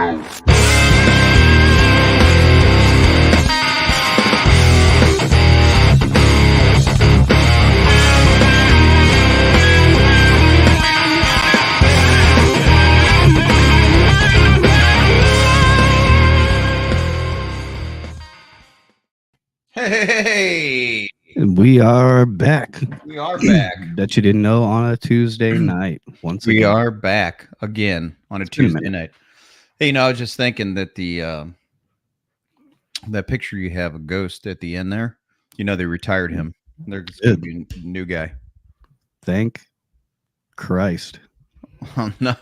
Hey, We are back. we are back. Bet you didn't know on a Tuesday night. Once We again, are back again on a It's been a Tuesday minute. night. Hey, I was just thinking that that picture you have a ghost at the end there. They retired him. There's going to be a new guy. Thank Christ. Oh no.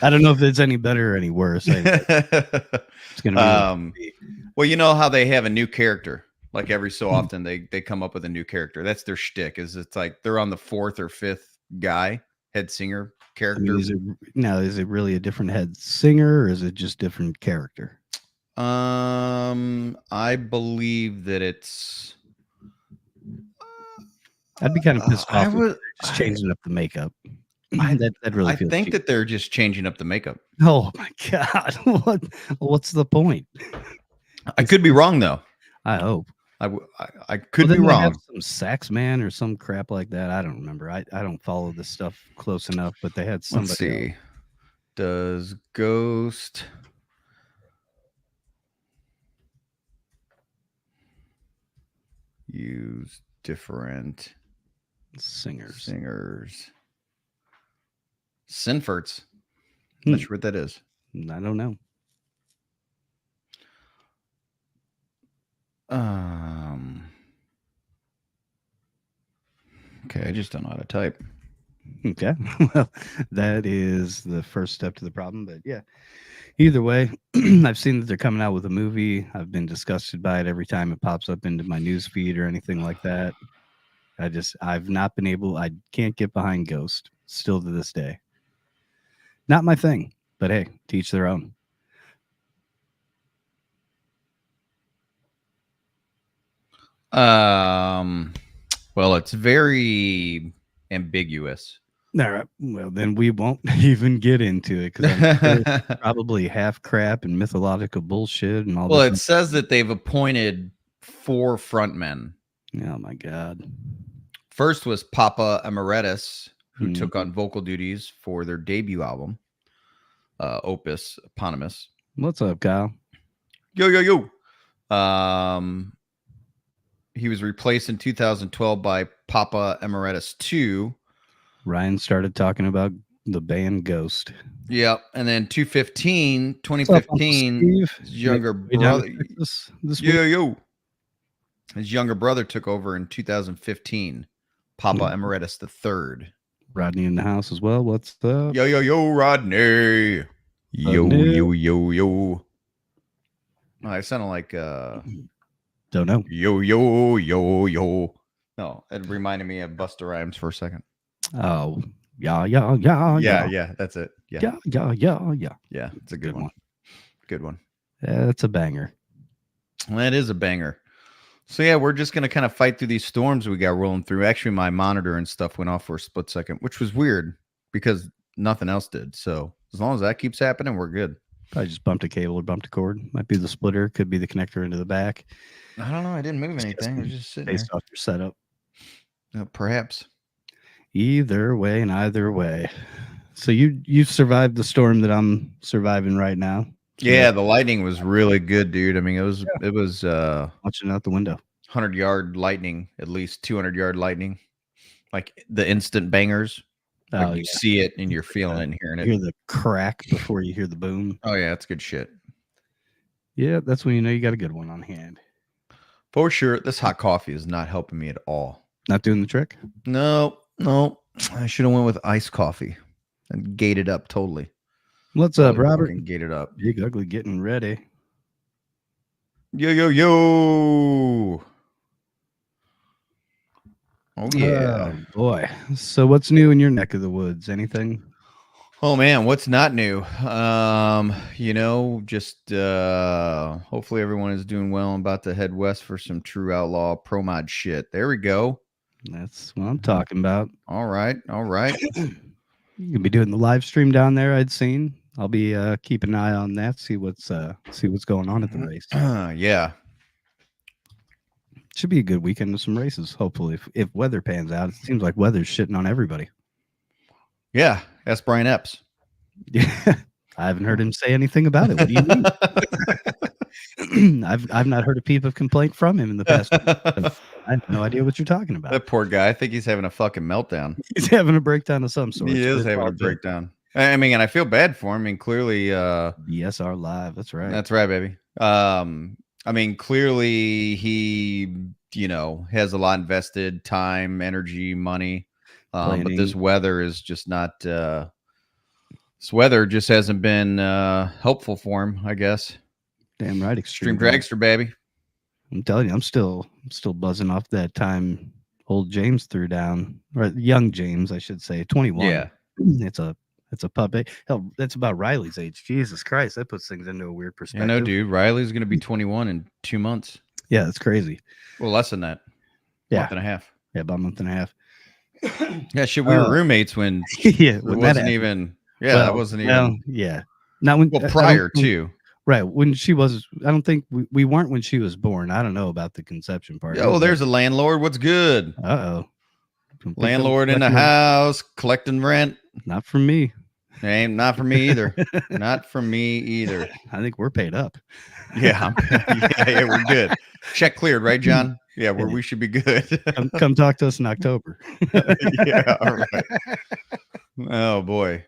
I don't know if it's any better or any worse. It's gonna be. Well, you know how they have a new character. Like every so often, they come up with a new character. That's their shtick. It's like they're on the fourth or fifth guy, head singer character. Is it really a different head singer, or is it just different character? I believe that it's. I'd be kind of pissed off. Just changing up the makeup. That really. I think that they're just changing up the makeup. Oh my god! What's the point? I could be wrong though. I hope. I could be wrong. Some sax man or some crap like that. I don't remember. I don't follow this stuff close enough, but they had somebody. Let's see. Else. Does Ghost use different singers? Sinforts. Not sure what that is. I don't know. Okay, I just don't know how to type. Okay, well, that is the first step to the problem. But yeah, either way, I've seen that they're coming out with a movie. I've been disgusted by it every time it pops up into my news feed or anything like that. I've not been able. I can't get behind Ghost still to this day. Not my thing, but hey, to each their own. Well, it's very ambiguous. All right. Well, then we won't even get into it because it's probably half crap and mythological bullshit and all. Well, it says that they've appointed 4 frontmen. Oh my god! First was Papa Emeritus, who took on vocal duties for their debut album, Opus Eponymous. What's up, Kyle? Yo. He was replaced in 2012 by Papa Emeritus 2. Ryan started talking about the band Ghost. Yep. And then 2015, his younger brother. Yo. His younger brother took over in 2015. Papa Emeritus the 3rd. Rodney in the house as well. What's up? Yo, Rodney. Yo. I sounded like don't know. Yo. No, it reminded me of Busta Rhymes for a second. Oh, yeah. Yeah, that's it. Yeah. Yeah, it's a good one. Good one. Yeah, that's a banger. That is a banger. So yeah, we're just gonna kind of fight through these storms we got rolling through. Actually, my monitor and stuff went off for a split second, which was weird because nothing else did. So as long as that keeps happening, we're good. Probably just bumped a cable or bumped a cord. Might be the splitter. Could be the connector into the back. I don't know. I didn't move anything. I was just sitting based off your setup. Perhaps. Either way and either way. So you've survived the storm that I'm surviving right now. Yeah, the lightning was really good, dude. I mean, it was watching out the window. 100-yard lightning, at least 200-yard lightning. Like the instant bangers. Like you see it and you're feeling it and hearing it. You hear the crack before you hear the boom. Oh yeah, that's good shit. Yeah, that's when you know you got a good one on hand. For sure. This hot coffee is not helping me at all. Not doing the trick? No. I should have went with iced coffee and gated up totally. What's up, Robert? Gated up. Big Ugly getting ready. Yo. Oh yeah. Boy. So what's new in your neck of the woods? Anything? Oh man, what's not new? Just hopefully everyone is doing well. I'm about to head west for some true outlaw pro mod shit. There we go. That's what I'm talking about. All right. You can be doing the live stream down there, I'd seen. I'll be keeping an eye on that. See what's going on at the race. Yeah. Should be a good weekend of some races. Hopefully, if weather pans out, it seems like weather's shitting on everybody. Yeah. That's Brian Epps. Yeah, I haven't heard him say anything about it. What do you mean? I've not heard a peep of complaint from him in the past week. So I have no idea what you're talking about. That poor guy. I think he's having a fucking meltdown. He's having a breakdown of some sort. He but is it's having all a good. breakdown. I mean, and I feel bad for him. I mean, clearly, BSR live. That's right. that's right, baby. I mean, clearly he, has a lot invested time, energy, money. But this Planning. weather is just not. This weather just hasn't been helpful for him, I guess. Damn right. Extreme Extreme. dragster, baby. I'm telling you, I'm still buzzing off that time old James threw down, or young James, I should say, 21. Yeah. It's a puppy. Hell, that's about Riley's age. Jesus Christ, that puts things into a weird perspective. I know, dude. Riley's going to be 21 in 2 months. Yeah, that's crazy. Well, less than that. Yeah. Month and a half. Yeah, about a month and a half. Yeah, shit. We were roommates when Yeah, it when that wasn't happened. even. Yeah, Well, that wasn't well, even. yeah. Not when Well, I don't prior think- to. right when she was. I don't think we weren't when she was born. I don't know about the conception part. Oh, there's a landlord. What's good? Uh-oh. Landlord in the house collecting rent. Not from me. Ain't not for me either. Not for me either. I think we're paid up. Yeah, yeah, we're good. Check cleared, right, John? Yeah, we should be good. Come talk to us in October. Yeah, all right. Oh boy.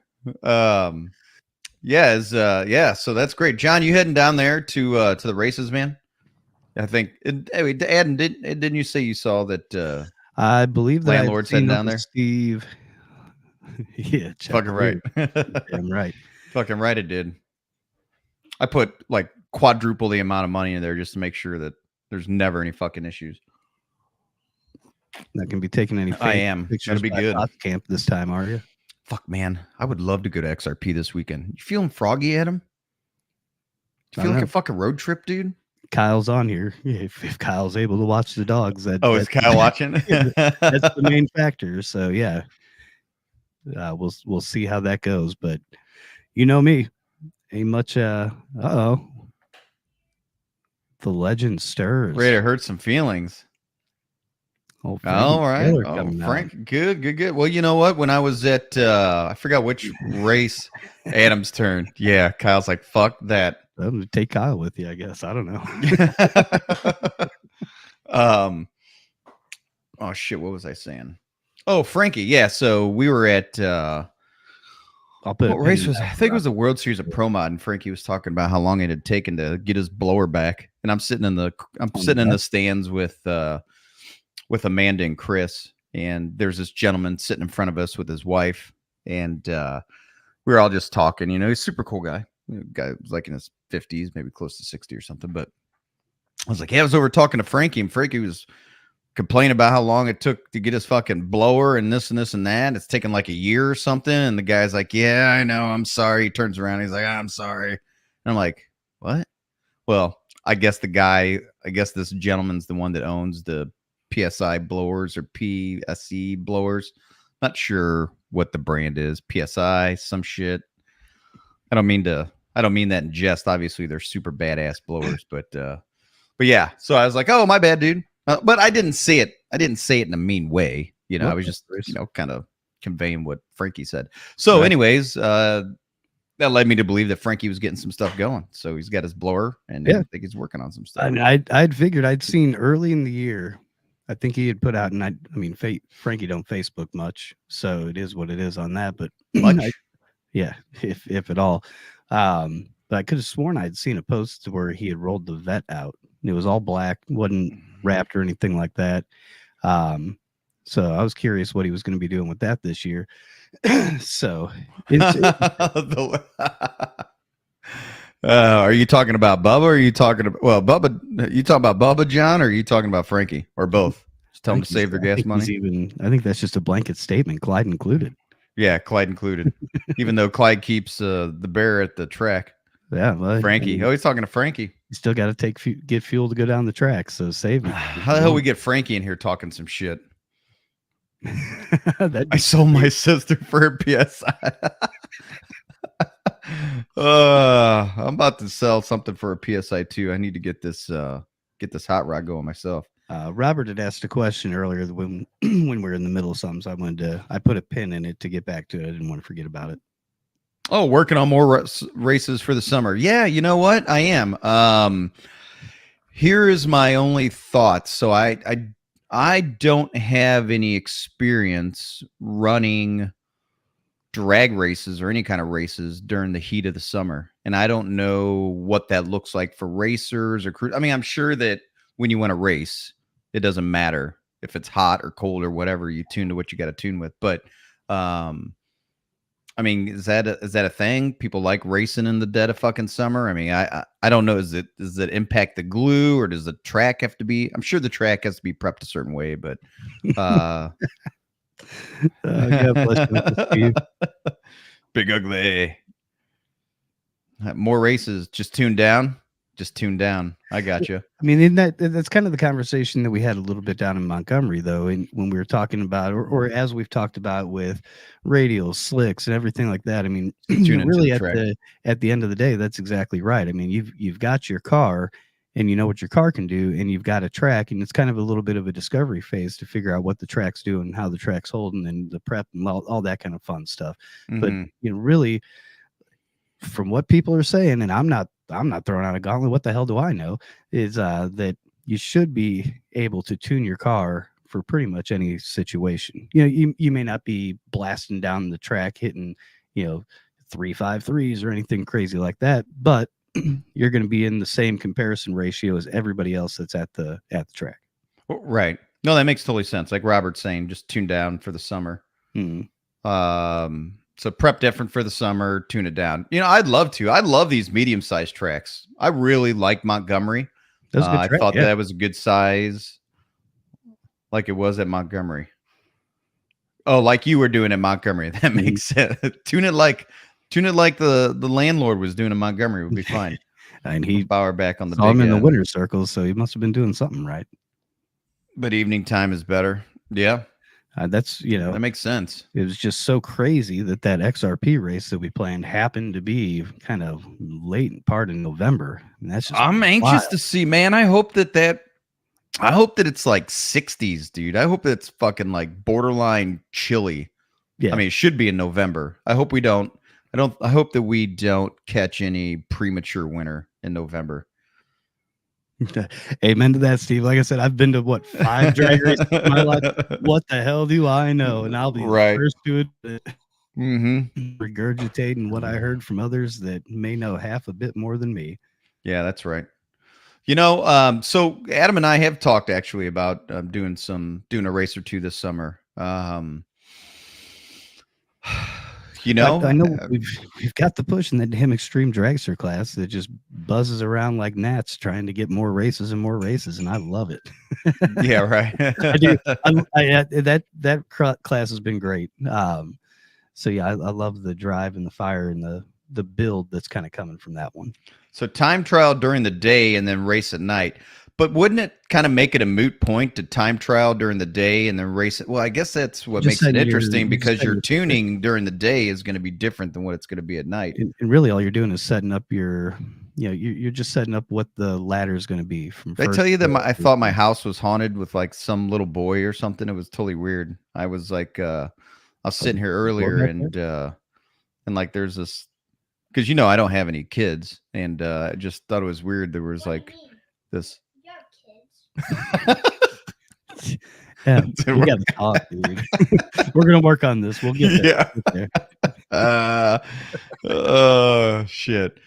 Yeah, so that's great. John, you heading down there to the races, man? I think Adam, didn't you say you saw that I believe that landlord's heading down there? Steve. Yeah, Fucking right. Damn right. Fucking right it did. I put like quadruple the amount of money in there just to make sure that there's never any fucking issues. Not gonna be taking any. I am. Pictures Gonna be by good. Bots Camp this time, are you? Fuck, man. I would love to go to XRP this weekend. You feeling froggy, Adam? You feel like a fucking road trip, dude? Kyle's on here. If Kyle's able to watch the dogs, is Kyle watching? That's the main factor. So yeah, we'll see how that goes. But you know me, ain't much. The legend stirs. Ready to hurt some feelings. Oh, All right. Frank, good. Well, you know what? When I was at, I forgot which race, Adam's turn. Yeah, Kyle's like, fuck that. I'm gonna take Kyle with you, I guess. I don't know. Oh shit, what was I saying? Oh, Frankie. Yeah, so we were at what race was I think it was the World Series of Pro Mod, and Frankie was talking about how long it had taken to get his blower back. And I'm sitting in the stands with Amanda and Chris, and there's this gentleman sitting in front of us with his wife, and we were all just talking. He's a super cool guy. Guy was like in his 50s, maybe close to 60 or something. But I was like, yeah, I was over talking to Frankie, and Frankie was complaining about how long it took to get his fucking blower and this and this and that. It's taken like a year or something. And the guy's like, yeah, I know. I'm sorry. He turns around. He's like, I'm sorry. And I'm like, what? Well, I guess this gentleman's the one that owns the PSI blowers or PSE blowers. Not sure what the brand is. PSI, some shit. I don't mean that in jest. Obviously, they're super badass blowers, but yeah. So I was like, "Oh, my bad, dude." But I didn't say it. I didn't say it in a mean way. I was just, kind of conveying what Frankie said. So, anyways, that led me to believe that Frankie was getting some stuff going. So he's got his blower, and I think he's working on some stuff. I'd figured I'd seen early in the year. I think he had put out, and I mean, Frankie don't Facebook much, so it is what it is on that. But much. Yeah, if at all. But I could have sworn I'd seen a post where he had rolled the vet out. And it was all black, wasn't wrapped or anything like that. So I was curious what he was going to be doing with that this year. So, are you talking about Bubba? Or are you talking about Bubba? You talking about Bubba, John, or are you talking about Frankie, or both? Just tell them to save their gas money. I think that's just a blanket statement, Clyde included. Yeah, Clyde included. Even though Clyde keeps the bear at the track. Yeah, well, Frankie. He's talking to Frankie. You still got to get fuel to go down the track. So save it. How the hell we get Frankie in here talking some shit? I sold my sister for a PSI. I'm about to sell something for a PSI 2. I need to get this hot rod going myself. Robert had asked a question earlier when when we were in the middle of something, so I put a pin in it to get back to it. I didn't want to forget about it. Oh, working on more races for the summer. Yeah, you know what? I am. Here is my only thought. So I don't have any experience running drag races or any kind of races during the heat of the summer, and I don't know what that looks like for racers or crew. I mean, I'm sure that when you want to race, it doesn't matter if it's hot or cold or whatever. You tune to what you got to tune with, but um I mean, is that a thing? People like racing in the dead of fucking summer. I mean, I don't know. Does it impact the glue, or does the track have to be? I'm sure the track has to be prepped a certain way, but uh, God bless you, Uncle Steve. big ugly. More races. Just tune down. Just tune down. I got you. I mean, in that's kind of the conversation that we had a little bit down in Montgomery, though, and when we were talking about, or as we've talked about with radials, slicks, and everything like that. I mean, Tune into really the track. at the end of the day, that's exactly right. I mean, you've got your car, and you know what your car can do, and you've got a track, and it's kind of a little bit of a discovery phase to figure out what the track's doing, how the track's holding, and the prep and all that kind of fun stuff. But Mm-hmm. really, from what people are saying, and I'm not throwing out a gauntlet. What the hell do I know? Is that you should be able to tune your car for pretty much any situation. You know, you may not be blasting down the track hitting, 353s or anything crazy like that, but you're going to be in the same comparison ratio as everybody else that's at the track. Right. No, that makes totally sense. Like Robert's saying, just tune down for the summer. Mm. So prep different for the summer, tune it down. You know, I'd love to. I love these medium-sized tracks. I really like Montgomery. That's a good I track. thought Yeah. that was a good size, like it was at Montgomery. Oh, like you were doing at Montgomery. That makes sense. Tune it like the landlord was doing in Montgomery would be fine. And he power back on the saw him big in the end. winner's circle, so he must have been doing something right. But evening time is better. Yeah, That's that makes sense. it was just so crazy that XRP race that we planned happened to be kind of late part in November. And that's just I'm anxious wild. to see, man. I hope that it's like 60s, dude. I hope it's fucking like borderline chilly. Yeah. I mean, it should be in November. I hope we don't. I hope that we don't catch any premature winter in November. Amen to that, Steve. Like I said, I've been to 5 drag races in my life. What the hell do I know? And I'll be the first to admit, regurgitating what I heard from others that may know half a bit more than me. Yeah, that's right. You know, so Adam and I have talked actually about doing a race or two this summer. You know, I know we've got the push in that damn extreme dragster class that just buzzes around like gnats trying to get more races and more races, and I love it. Yeah, right. I do. That class has been great. So yeah, I love the drive and the fire and the build that's kind of coming from that one. So time trial during the day and then race at night. But wouldn't it kind of make it a moot point to time trial during the day and then race it? Well, I guess that's what makes it interesting because your tuning during the day is going to be different than what it's going to be at night. And really, all you're doing is setting up your, you're just setting up what the ladder is going to be. From Did I tell you that I thought my house was haunted with like some little boy or something? It was totally weird. I was like, I was sitting here earlier and like there's this, because I don't have any kids, and I just thought it was weird. There was like this. Yeah, we got to talk, dude. We're gonna work on this. We'll get there. Yeah. Oh shit.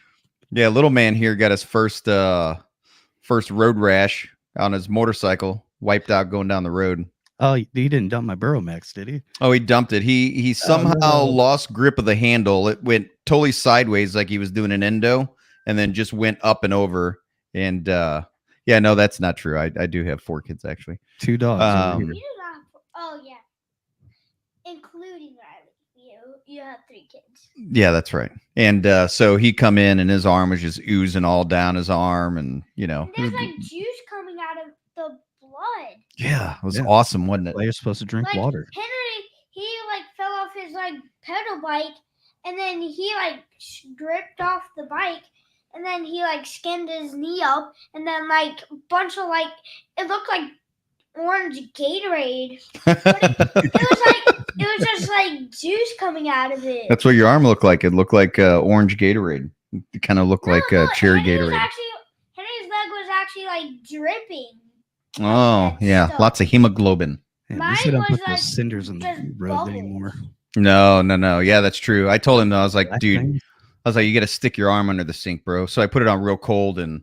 Yeah, little man here got his first road rash on his motorcycle, wiped out going down the road. Oh, he didn't dump my Burromax, did he? Oh, he dumped it. He somehow lost grip of the handle. It went totally sideways, like he was doing an endo, and then just went up and over. And yeah, no, that's not true. I do have 4 kids actually. 2 dogs. Oh yeah, including Riley. You have 3 kids. Yeah, that's right. And so he come in, and his arm was just oozing all down his arm, and And there's like juice coming out of the blood. Yeah, it was awesome, wasn't it? You're supposed to drink water. Henry, he like fell off his like pedal bike and then he like stripped off the bike, and then he like skinned his knee up, and then like a bunch of like it looked like orange Gatorade. It was just like juice coming out of it. That's what your arm looked like. It looked like orange Gatorade. It kind of looked like cherry Gatorade. Henry's leg was actually like dripping. Oh, yeah. stuff. Lots of hemoglobin. Yeah, at least they don't Mine put was, those like, cinders in the just road bubbles. anymore. No. Yeah, that's true. I told him, though, I was like, Black dude, things. I was like, you got to stick your arm under the sink, bro. So I put it on real cold and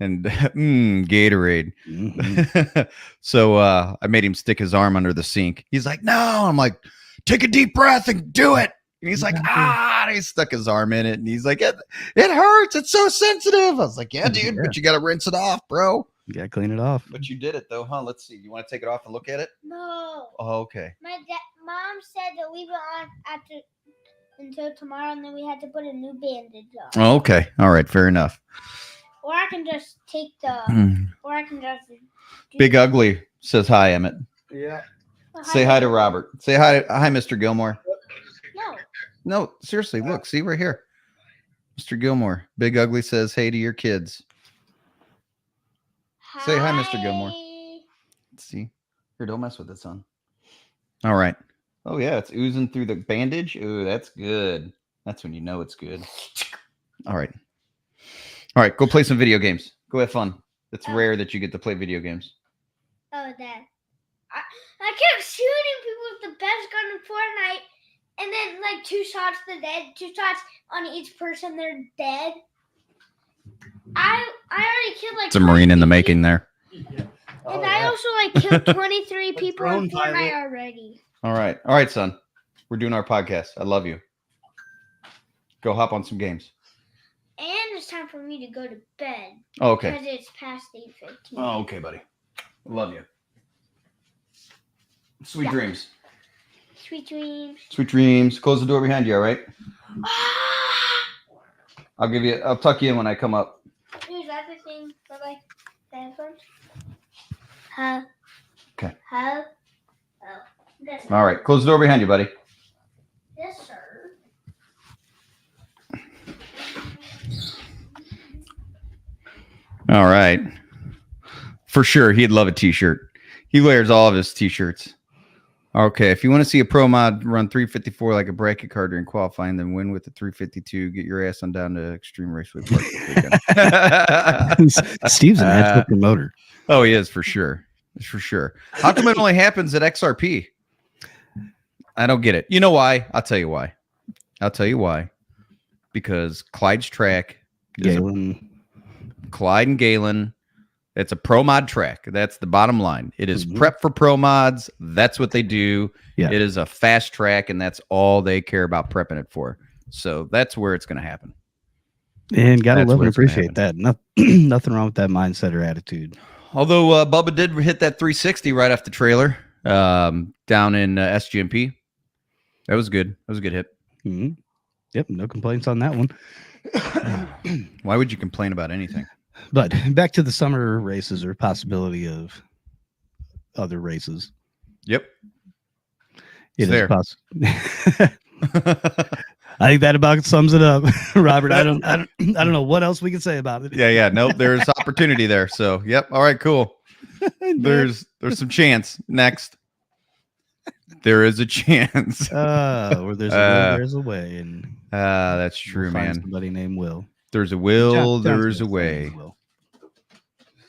Gatorade. Mhm. So I made him stick his arm under the sink. He's like, no. I'm like, take a deep breath and do it. And he's like, and he stuck his arm in it. And he's like, it hurts. It's so sensitive. I was like, yeah, dude, Yeah. but you got to rinse it off, bro. You gotta clean it off. But you did it, though, huh? Let's see. You want to take it off and look at it? No. Oh, okay. Mom said to leave it on until tomorrow, and then we had to put a new bandage on. Oh, okay. All right. Fair enough. Or I can just take the. Mm. Or I can just. Big Ugly says hi, Emmett. Yeah. Say hi to Robert. Say hi, Mr. Gilmore. No. No, seriously, look, see right here. Mr. Gilmore. Big Ugly says hey to your kids. Say hi, Mr. Gilmore. Let's see. Here, don't mess with it, son. All right. Oh, yeah, it's oozing through the bandage. Ooh, that's good. That's when you know it's good. All right. All right, go play some video games. Go have fun. It's rare that you get to play video games. Oh, Dad. I kept shooting people with the best gun in Fortnite, and then like 2 shots, they're dead. 2 shots on each person, they're dead. I already killed like. It's a Marine in the making there. And I also like killed 23 people in Fortnite already. All right, son. We're doing our podcast. I love you. Go hop on some games. And it's time for me to go to bed. Oh, okay. Because it's past 8:15. Oh, okay, buddy. Love you. Sweet Yeah. dreams. Sweet dreams. Sweet dreams. Close the door behind you, all right? I'll tuck you in when I come up. Here's everything. Bye-bye. Headphones. Okay. Oh. That's All right. Close the door behind you, buddy. Yes, sir. All right. For sure. He'd love a t-shirt. He wears all of his t-shirts. Okay. If you want to see a pro mod run 354 like a bracket card during qualifying, then win with the 352. Get your ass on down to Extreme Raceway Park this weekend. Steve's an actual promoter. Oh, he is for sure. For sure. How come it only happens at XRP? I don't get it. You know why? I'll tell you why. Because Clyde's track is Galen. Clyde and Galen. It's a pro mod track. That's the bottom line. It is prep for pro mods. That's what they do. Yeah. It is a fast track, and that's all they care about prepping it for. So that's where it's going to happen. And gotta That's love where and it's gonna appreciate that. Nothing wrong with that mindset or attitude. Although Bubba did hit that 360 right off the trailer down in SGMP. That was good. That was a good hit. Mm-hmm. Yep, no complaints on that one. Why would you complain about anything? But back to the summer races or possibility of other races. Yep. It there. is possible. I think that about sums it up, Robert. I don't know what else we can say about it. Yeah. Nope. There's opportunity there. So, yep. All right, cool. There's some chance. Next. There is a chance. Where there's a will, there's a way, and that's true, we'll find man. somebody named Will. There's a will, there's a way.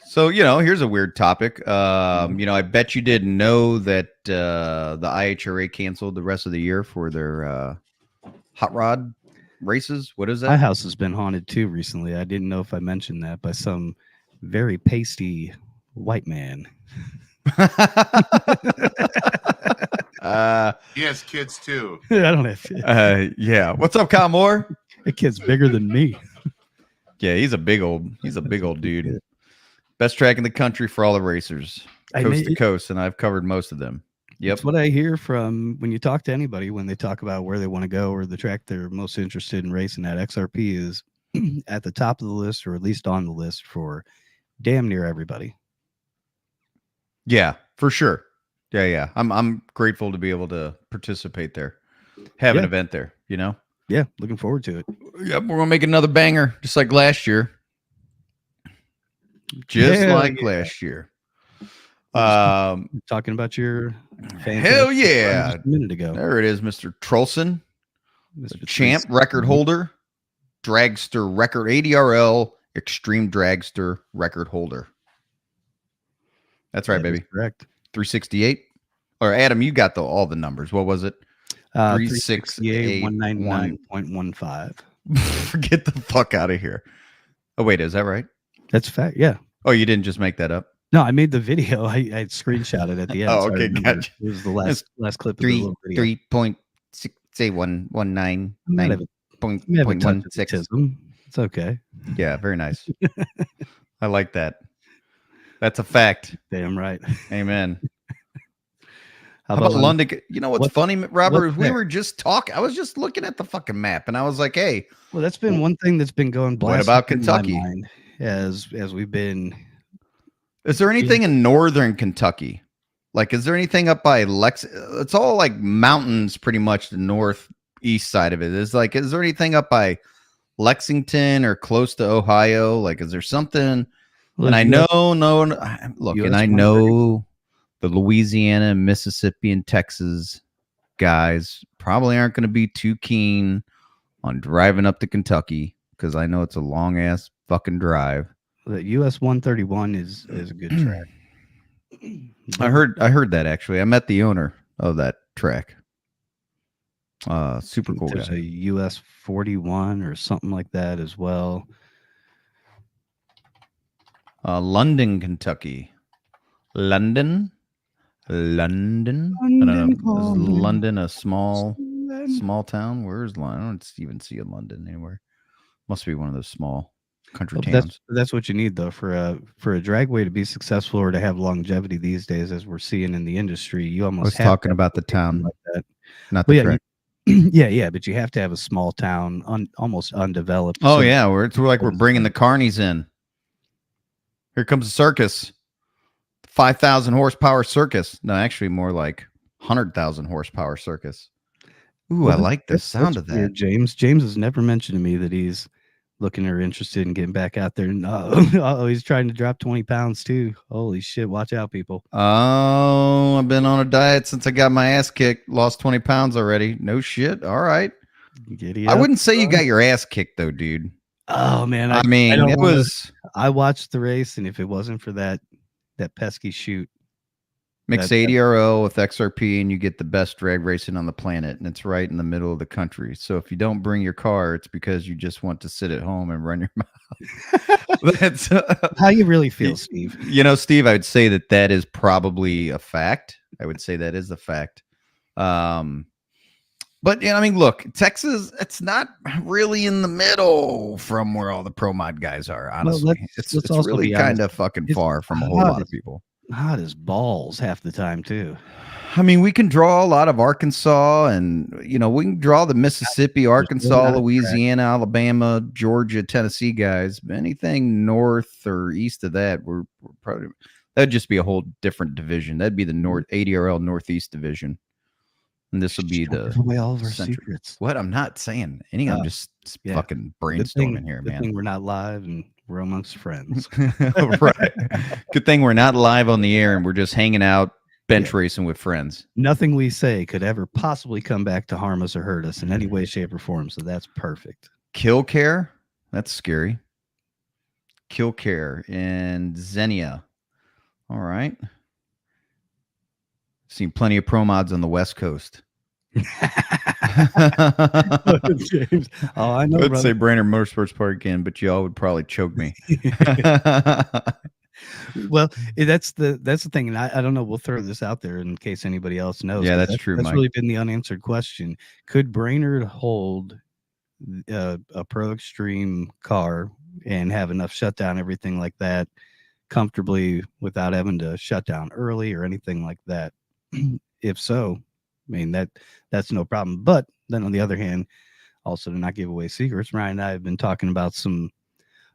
So, here's a weird topic. I bet you didn't know that the IHRA canceled the rest of the year for their hot rod races. What is that? My house has been haunted too recently. I didn't know if I mentioned that by some very pasty white man. He has kids too. I don't have. Yeah. What's up, Kyle Moore? That kid's bigger than me. Yeah, he's a big old dude. Best track in the country for all the racers, coast to coast, and I've covered most of them. Yep. That's what I hear from when you talk to anybody when they talk about where they want to go or the track they're most interested in racing at. XRP is at the top of the list, or at least on the list for damn near everybody. Yeah, for sure. Yeah. I'm grateful to be able to participate there, have an event there. Yeah, looking forward to it. Yep, we're gonna make another banger, just like last year. Just Hell like yeah. last year. We're just talking about your Hell fantastic run yeah. just a minute ago. There it is, Mr. Trolson, the Mr. champ 360. record holder, dragster record, ADRL extreme dragster record holder. That's right, That is baby. correct. 368. Or Adam, you got all the numbers. What was it? 368, 3681. 199.15. Get the fuck out of here. Oh, wait, is that right? That's fact. Yeah. Oh, you didn't just make that up? No, I made the video. I screenshotted at the end. Oh, so I okay, remember gotcha. It was the last clip of the little video. 3.68119.16. It's okay. Yeah, very nice. I like that. That's a fact. Damn right. Amen. How How about London? You know what's funny, Robert? what's We there? were just talking. I was just looking at the fucking map, and I was like, "Hey, Well, that's been one thing that's been going. What about blasting in my Kentucky? mind as we've been. is there anything in northern Kentucky? Like, is there anything up by Lex? It's all like mountains, pretty much the northeast side of it. Is there anything up by Lexington or close to Ohio? Like, is there something?" Well, And I there's know, look, US and I 130. know the Louisiana, Mississippi, and Texas guys probably aren't going to be too keen on driving up to Kentucky because I know it's a long ass fucking drive. The US 131 is a good track. I heard that actually. I met the owner of that track. Super cool There's guy. a US 41 or something like that as well. London, Kentucky. London. I don't know. Is London a small town? Where's London? I don't even see a London anywhere. Must be one of those small country Well, towns. that's what you need though for a dragway to be successful or to have longevity these days, as we're seeing in the industry. You I almost was have to talking have about the something town, like that. not Well, the yeah, track. yeah, but you have to have a small town, almost undeveloped. Oh so- yeah, we're bringing the carnies in. Here comes the circus. 5,000 horsepower circus. No, actually more like 100,000 horsepower circus. Ooh, Well, I like the sound that's of weird, that. James has never mentioned to me that he's looking or interested in getting back out there. No, he's trying to drop 20 pounds too. Holy shit! Watch out, people. Oh, I've been on a diet since I got my ass kicked. Lost 20 pounds already. No shit. All right. Giddy I up, wouldn't say you son. got your ass kicked though, dude. Oh man, I mean, don't it wanna- was I watched the race, and if it wasn't for that pesky shoot, mixed that- ADRL with XRP, and you get the best drag racing on the planet, and it's right in the middle of the country. So if you don't bring your car, it's because you just want to sit at home and run your mouth. That's how you really feel, Steve? Steve, I would say that is probably a fact. I would say that is a fact. But I mean, look, Texas, it's not really in the middle from where all the pro mod guys are. Honestly, let's it's also really be honest. kind of fucking It's far from a whole hot lot of as- people. Hot as balls half the time too. I mean, we can draw a lot of Arkansas, and we can draw the Mississippi, Arkansas, not a track. Louisiana, Alabama, Georgia, Tennessee guys. Anything north or east of that, we're probably that'd just be a whole different division. That'd be the North ADRL Northeast division, and this would be the Give away all of our central- secrets. What? I'm not saying any. I'm just yeah. fucking Good thing- brainstorming here, good man. thing we're not live and we're amongst friends. Right. Good thing we're not live on the air and we're just hanging out, bench racing with friends. Nothing we say could ever possibly come back to harm us or hurt us in any way, shape, or form. So that's perfect. Kill Care. That's scary. Kill Care and Xenia. All right. Seen plenty of pro mods on the West Coast. James. Oh, I know. I would brother. say Brainerd Motorsports Park again, but y'all would probably choke me. Well, that's the thing, and I don't know. We'll throw this out there in case anybody else knows. Yeah, 'cause that's true, That's Mike. really been the unanswered question. Could Brainerd hold a Pro Extreme car and have enough shutdown, everything like that, comfortably without having to shut down early or anything like that? If so, I mean that's no problem. But then on the other hand, also to not give away secrets, Ryan and I have been talking about some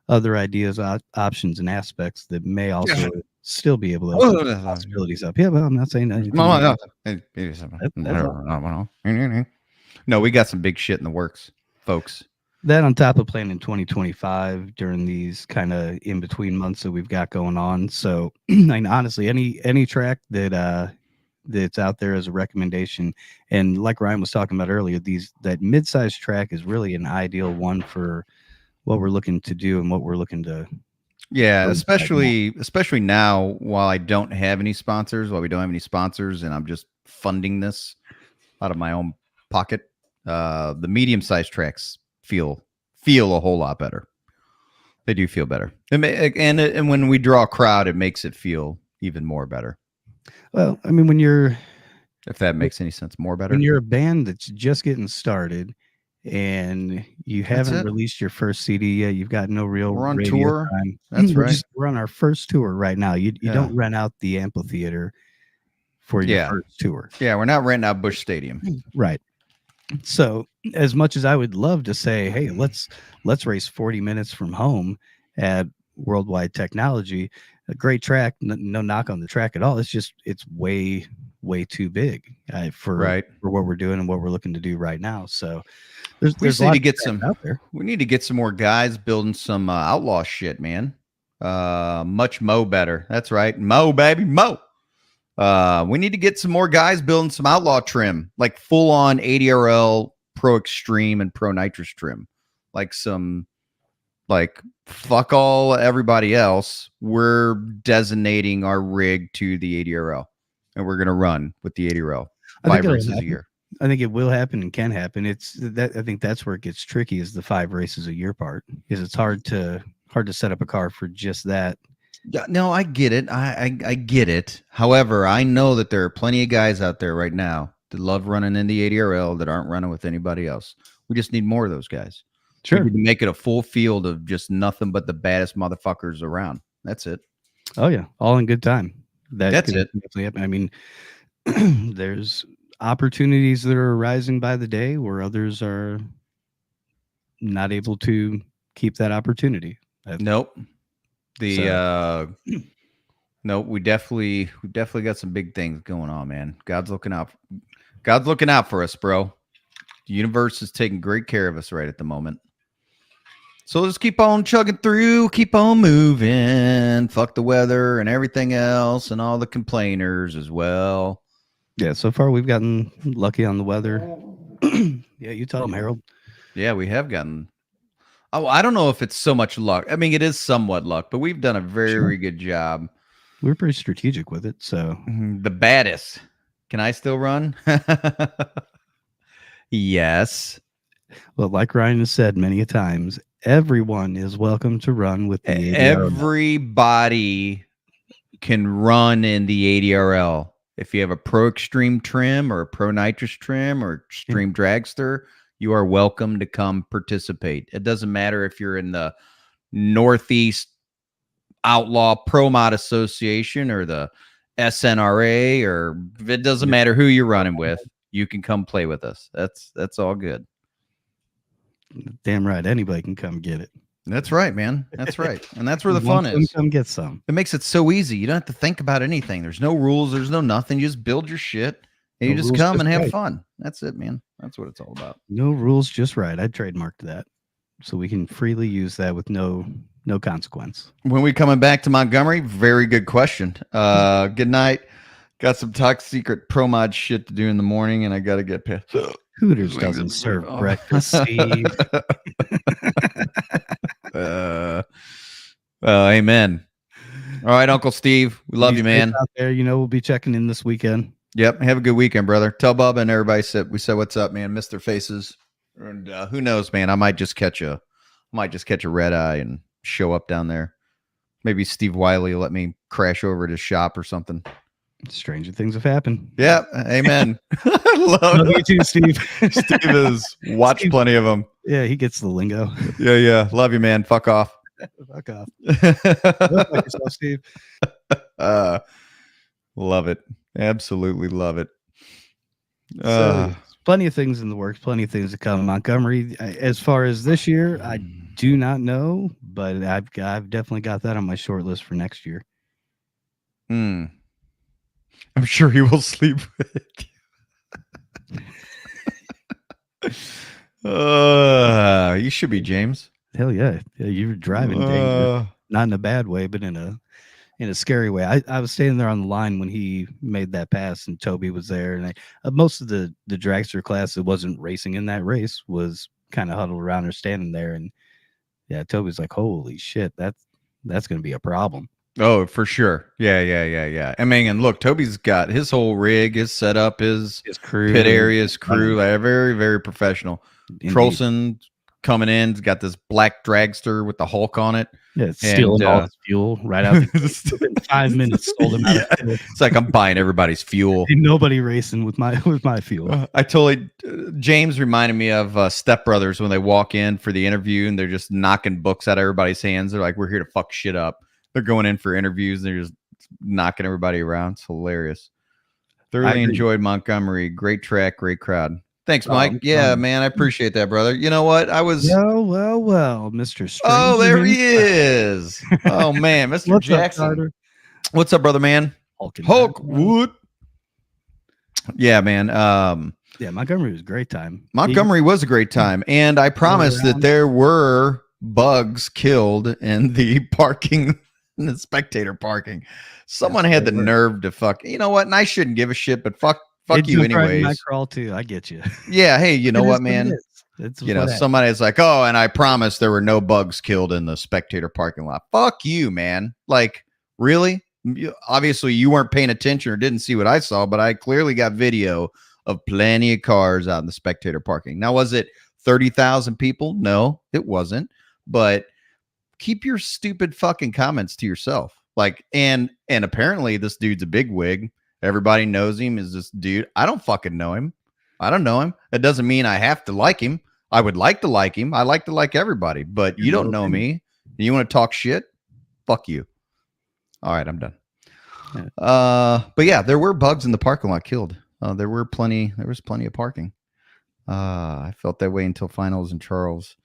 other ideas, options, and aspects that may also still be able to open possibilities up. Yeah, but I'm not saying anything. No, we got some big shit in the works. folks. That on top of playing in 2025 during these kind of in between months that we've got going on. So, and honestly, any track that that's out there as a recommendation, and like Ryan was talking about earlier, that mid-sized track is really an ideal one for what we're looking to do and what we're looking to. Yeah, Right especially now while I don't have any sponsors, while we don't have any sponsors, and I'm just funding this out of my own pocket. The medium-sized tracks feel a whole lot better. They do feel better, and when we draw a crowd, it makes it feel even more better. Well, I mean, If that makes any sense, more better. when you're a band that's just getting started and you That's haven't it. released your first CD yet, you've got no real We're on radio tour. time. That's right. We're on our first tour right now. You Yeah. don't rent out the amphitheater for your Yeah. first tour. Yeah, we're not renting out Busch Stadium. Right. So as much as I would love to say, hey, let's race 40 minutes from home at Worldwide Technology, a great track, no knock on the track at all. It's way too big for what we're doing and what we're looking to do right now. So there's need lots to get of tracks out there. We need to get some more guys building some outlaw shit, man. Much Mo better. That's right. Mo, baby, Mo. We need to get some more guys building some outlaw trim, like full on ADRL Pro Extreme and Pro Nitrous trim, like some, like fuck all everybody else. We're designating our rig to the ADRL, and we're gonna run with the ADRL 5 races a year. I think it will happen and can happen. It's that I think that's where it gets tricky is the 5 races a year part. Is it's hard to set up a car for just that. Yeah, no, I get it. I get it. However, I know that there are plenty of guys out there right now that love running in the ADRL that aren't running with anybody else. We just need more of those guys. Sure. We can make it a full field of just nothing but the baddest motherfuckers around. That's it. Oh yeah, all in good time. That's it. Definitely happen. I mean, there's opportunities that are arising by the day where others are not able to keep that opportunity. Nope. No, we definitely got some big things going on, man. God's looking out. God's looking out for us, bro. The universe is taking great care of us right at the moment. So let's keep on chugging through, keep on moving. Fuck the weather and everything else and all the complainers as well. Yeah, so far we've gotten lucky on the weather. Yeah, you tell them, Harold. Yeah, we have gotten. Oh, I don't know if it's so much luck. I mean, it is somewhat luck, but we've done a very good job. We're pretty strategic with it. So the baddest. Can I still run? Yes. Well, like Ryan has said many a times, everyone is welcome to run with the ADRL. Everybody can run in the ADRL. If you have a Pro Extreme trim or a Pro Nitrous trim or Extreme Dragster, you are welcome to come participate. It doesn't matter if you're in the Northeast Outlaw Pro Mod Association or the SNRA, or it doesn't matter who you're running with. You can come play with us. That's all good. Damn right. Anybody can come get it. That's right, man. That's right. And that's where the fun is. Come get some. It makes it so easy. You don't have to think about anything. There's no rules. There's no nothing. You just build your shit and you just come and have fun. That's it, man. That's what it's all about. No rules, just right. I trademarked that so we can freely use that with no consequence. When we coming back to Montgomery, very good question. Good night. Got some top secret pro mod shit to do in the morning, and I got to get pissed. Hooters doesn't serve breakfast, Steve. Amen. All right, Uncle Steve. We love you, man. Out there, we'll be checking in this weekend. Yep. Have a good weekend, brother. Tell Bubba and everybody we said what's up, man. Miss their faces. And who knows, man? I might just catch a red eye and show up down there. Maybe Steve Wiley will let me crash over at his shop or something. Stranger things have happened. Yeah. Amen. love you too, Steve. Steve has watched plenty of them. Yeah, he gets the lingo. Yeah. Love you, man. Fuck off. Fuck off. Fuck yourself, Steve. Love it. Absolutely love it. So, plenty of things in the works, plenty of things to come. Montgomery, as far as this year, I do not know, but I've definitely got that on my short list for next year. I'm sure he will sleep with you. You should be, James. Hell yeah. Yeah, you were driving dangerous. Not in a bad way, but in a scary way. I was standing there on the line when he made that pass, and Toby was there, and most of the dragster class that wasn't racing in that race was kind of huddled around or standing there, and yeah, Toby's like, "Holy shit, that's going to be a problem." Oh, for sure. Yeah. I mean, and look, Toby's got his whole rig, his setup, his crew, pit area, his crew, very, very professional. Indeed. Trolson coming in, has got this black dragster with the Hulk on it. Yeah, it's stealing all his fuel right out the within 5 minutes. Sold him out of fuel. It's like I'm buying everybody's fuel. Ain't nobody racing with my fuel. I totally. James reminded me of Step Brothers when they walk in for the interview and they're just knocking books out of everybody's hands. They're like, "We're here to fuck shit up." They're going in for interviews and they're just knocking everybody around. It's hilarious. Thoroughly enjoyed Montgomery. Great track, great crowd. Thanks, Mike. Yeah, man, I appreciate that, brother. You know what? I was well, Mr. Stranger. Oh, there he is. Oh man, Mr. What's Jackson. Up, What's up, brother, man? Hulk Wood. Yeah, man. Yeah, Montgomery was a great time. Montgomery was a great time, and I promise that there were bugs killed in the parking, in the spectator parking. Someone had the nerve to fuck. You know what? And I shouldn't give a shit, but fuck you anyways. I crawl too. I get you. Yeah. Hey, you know what, man? Somebody's like, "Oh, and I promise there were no bugs killed in the spectator parking lot." Fuck you, man. Like, really? Obviously, you weren't paying attention or didn't see what I saw, but I clearly got video of plenty of cars out in the spectator parking. Now, was it 30,000 people? No, it wasn't. But keep your stupid fucking comments to yourself. Like, and apparently this dude's a big wig. Everybody knows him as this dude. I don't fucking know him. I don't know him. That doesn't mean I have to like him. I would like to like him. I like to like everybody, but you don't know me. You want to talk shit? Fuck you. All right, I'm done. But yeah, there were bugs in the parking lot killed. There was plenty of parking. I felt that way until finals and Charles.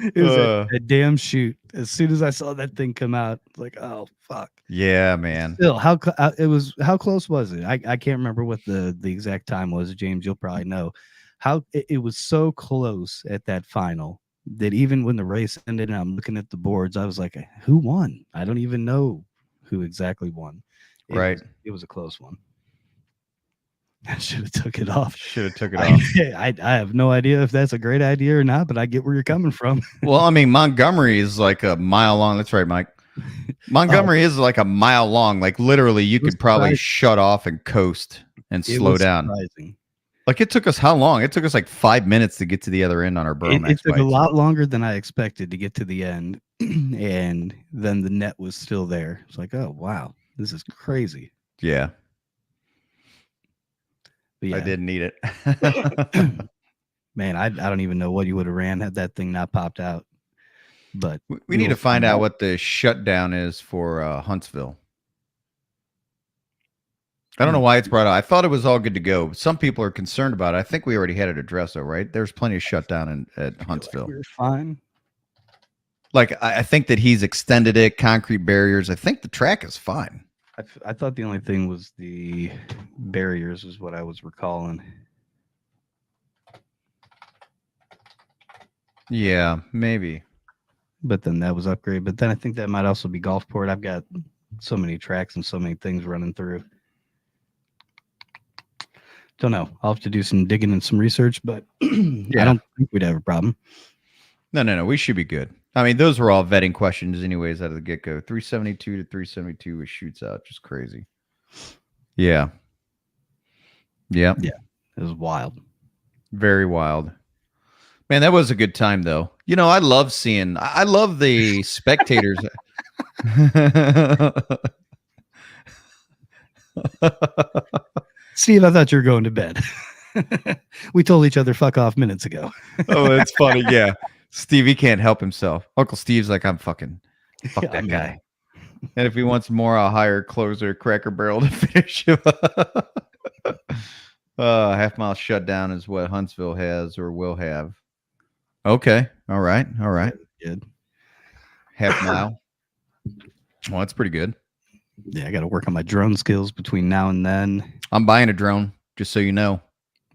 It was a damn shoot. As soon as I saw that thing come out, like, oh fuck. Yeah, man. Still, how close was it? I can't remember what the exact time was. James, you'll probably know. How it was so close at that final that even when the race ended and I'm looking at the boards, I was like, who won? I don't even know who exactly won. It was a close one. I should have took it off. I have no idea if that's a great idea or not, but I get where you're coming from. Well, I mean, Montgomery is like a mile long. That's right, Mike. Montgomery is like a mile long. Like literally, you could probably shut off and coast and slow down. Surprising. Like it took us how long? It took us like 5 minutes to get to the other end on our Burromax. It took a lot longer than I expected to get to the end, and then the net was still there. It's like, oh wow, this is crazy. Yeah. Yeah. I didn't need it. Man, I don't even know what you would have ran had that thing not popped out. But we need to find out what the shutdown is for Huntsville. I don't know why it's brought up. I thought it was all good to go. Some people are concerned about it. I think we already had it addressed, though, right? There's plenty of shutdown at Huntsville. Like we're fine. Like I think that he's extended it, concrete barriers. I think the track is fine. I thought the only thing was the barriers is what I was recalling. Yeah, maybe. But then that was upgraded. But then I think that might also be Gulfport. I've got so many tracks and so many things running through. Don't know. I'll have to do some digging and some research, but yeah. I don't think we'd have a problem. No. We should be good. I mean, those were all vetting questions anyways out of the get-go. 372 to 372 with shoots out. Just crazy. Yeah. Yeah. Yeah. It was wild. Very wild. Man, that was a good time, though. You know, I love the spectators. Steve, I thought you were going to bed. We told each other fuck off minutes ago. Oh, that's funny. Yeah. Stevie can't help himself. Uncle Steve's like, fuck that guy. And if he wants more, I'll hire a closer, Cracker Barrel to finish him. Half mile shutdown is what Huntsville has or will have. Okay. All right. Good. Half mile. Well, that's pretty good. Yeah, I got to work on my drone skills between now and then. I'm buying a drone. Just so you know.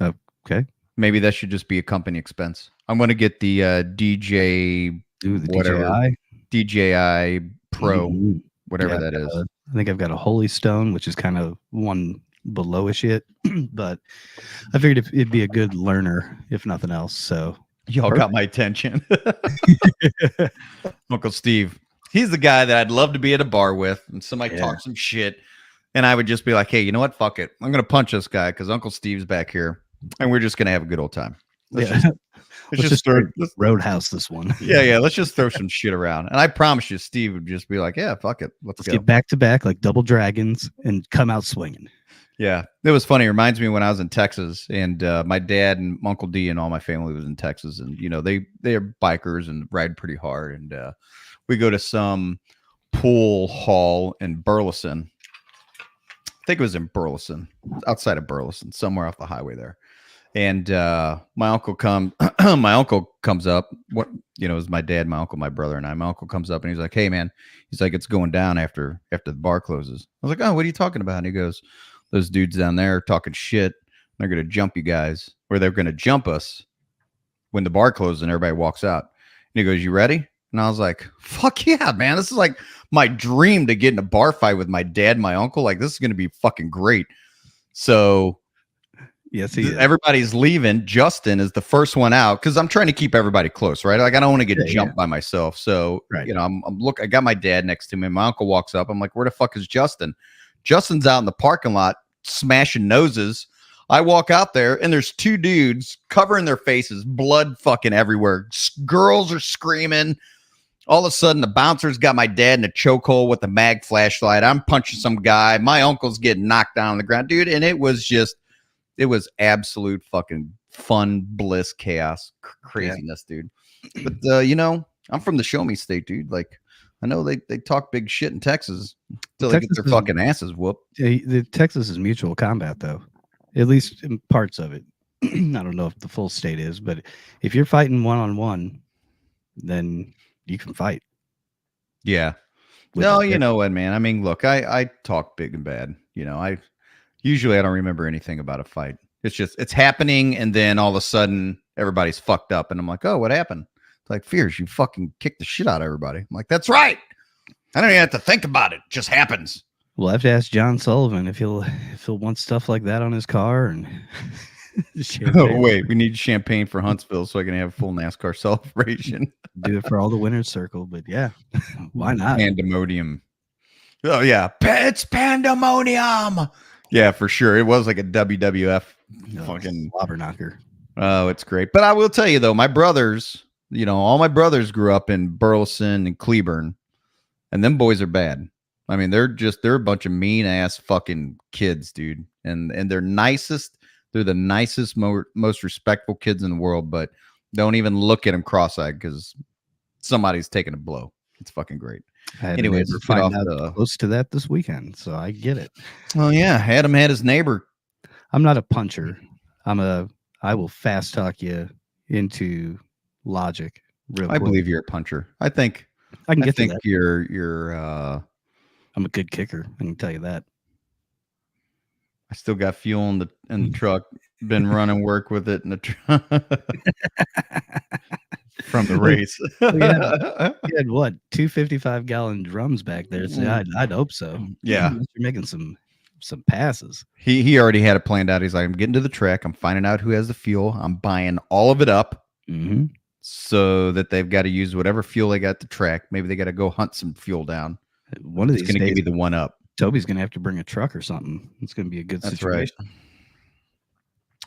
Okay. Maybe that should just be a company expense. I'm going to get the DJ, Ooh, the whatever, DJI Pro, Mhm. whatever Yeah, that is. I think I've got a Holy Stone, which is kind of one belowish it, but I figured it'd be a good learner, if nothing else. So Y'all got my attention. Uncle Steve. He's the guy that I'd love to be at a bar with and somebody Yeah. talk some shit. And I would just be like, hey, you know what? Fuck it. I'm going to punch this guy because Uncle Steve's back here and we're just going to have a good old time. Let's just throw, roadhouse this one. yeah. Let's just throw some shit around. And I promise you, Steve would just be like, yeah, fuck it. Let's go. Get back to back like double dragons and come out swinging. Yeah, it was funny. It reminds me when I was in Texas, and my dad and Uncle D and all my family was in Texas, and they're bikers and ride pretty hard. And we go to some pool hall in Burleson. I think it was in Burleson, outside of Burleson, somewhere off the highway there. And my uncle comes up. What is my dad, my uncle, my brother, and I. My uncle comes up and he's like, "Hey, man," he's like, "It's going down after the bar closes." I was like, "Oh, what are you talking about?" And he goes, "Those dudes down there are talking shit. They're going to jump you guys, or they're going to jump us when the bar closes and everybody walks out." And he goes, "You ready?" And I was like, "Fuck yeah, man. This is like my dream to get in a bar fight with my dad and my uncle. Like, this is going to be fucking great." So yes, everybody's leaving. Justin is the first one out because I'm trying to keep everybody close, right? Like, I don't want to get jumped by myself. So, I got my dad next to me. My uncle walks up. I'm like, "Where the fuck is Justin?" Justin's out in the parking lot smashing noses. I walk out there and there's two dudes covering their faces, blood fucking everywhere. Girls are screaming. All of a sudden, the bouncer's got my dad in a chokehold with a mag flashlight. I'm punching some guy. My uncle's getting knocked down on the ground, dude. And it was absolute fucking fun, bliss, chaos, craziness, dude. But, I'm from the show me state, dude. Like, I know they talk big shit in Texas until they get their fucking asses whooped. The Texas is mutual combat, though, at least in parts of it. I don't know if the full state is, but if you're fighting one-on-one, then you can fight. Yeah. No, you know what, man? I mean, look, I talk big and bad. I don't remember anything about a fight. It's just, it's happening. And then all of a sudden everybody's fucked up. And I'm like, oh, what happened? It's like, Fears, you fucking kicked the shit out of everybody. I'm like, that's right. I don't even have to think about it. It just happens. We'll have to ask John Sullivan if he'll want stuff like that on his car. And oh, wait, we need champagne for Huntsville so I can have a full NASCAR celebration. Do it for all the Winner's Circle, but yeah, why not? Pandemonium. Oh yeah, it's pandemonium. Yeah, for sure. It was like a WWF fucking slobber knocker. Oh, it's great. But I will tell you though, my brothers, all my brothers grew up in Burleson and Cleburne, and them boys are bad. I mean, they're a bunch of mean ass fucking kids, dude. And they're nicest. They're the nicest, most respectful kids in the world, but don't even look at them cross-eyed because somebody's taking a blow. It's fucking great. Anyways, we're find out close to that this weekend, so I get it. Well, yeah, Adam had his neighbor. I'm not a puncher. I will fast talk you into logic. I believe you're a puncher. I think that. You're I'm a good kicker. I can tell you that. I still got fuel in the truck. Been running work with it in the truck from the race. We had what 255-gallon drums back there. So I'd hope so. Yeah, you're making some passes. He already had it planned out. He's like, I'm getting to the track. I'm finding out who has the fuel. I'm buying all of it up. Mm-hmm. So that they've got to use whatever fuel they got at the track. Maybe they got to go hunt some fuel down. One of these going to give you the one up. Toby's going to have to bring a truck or something. It's going to be a good situation. Right.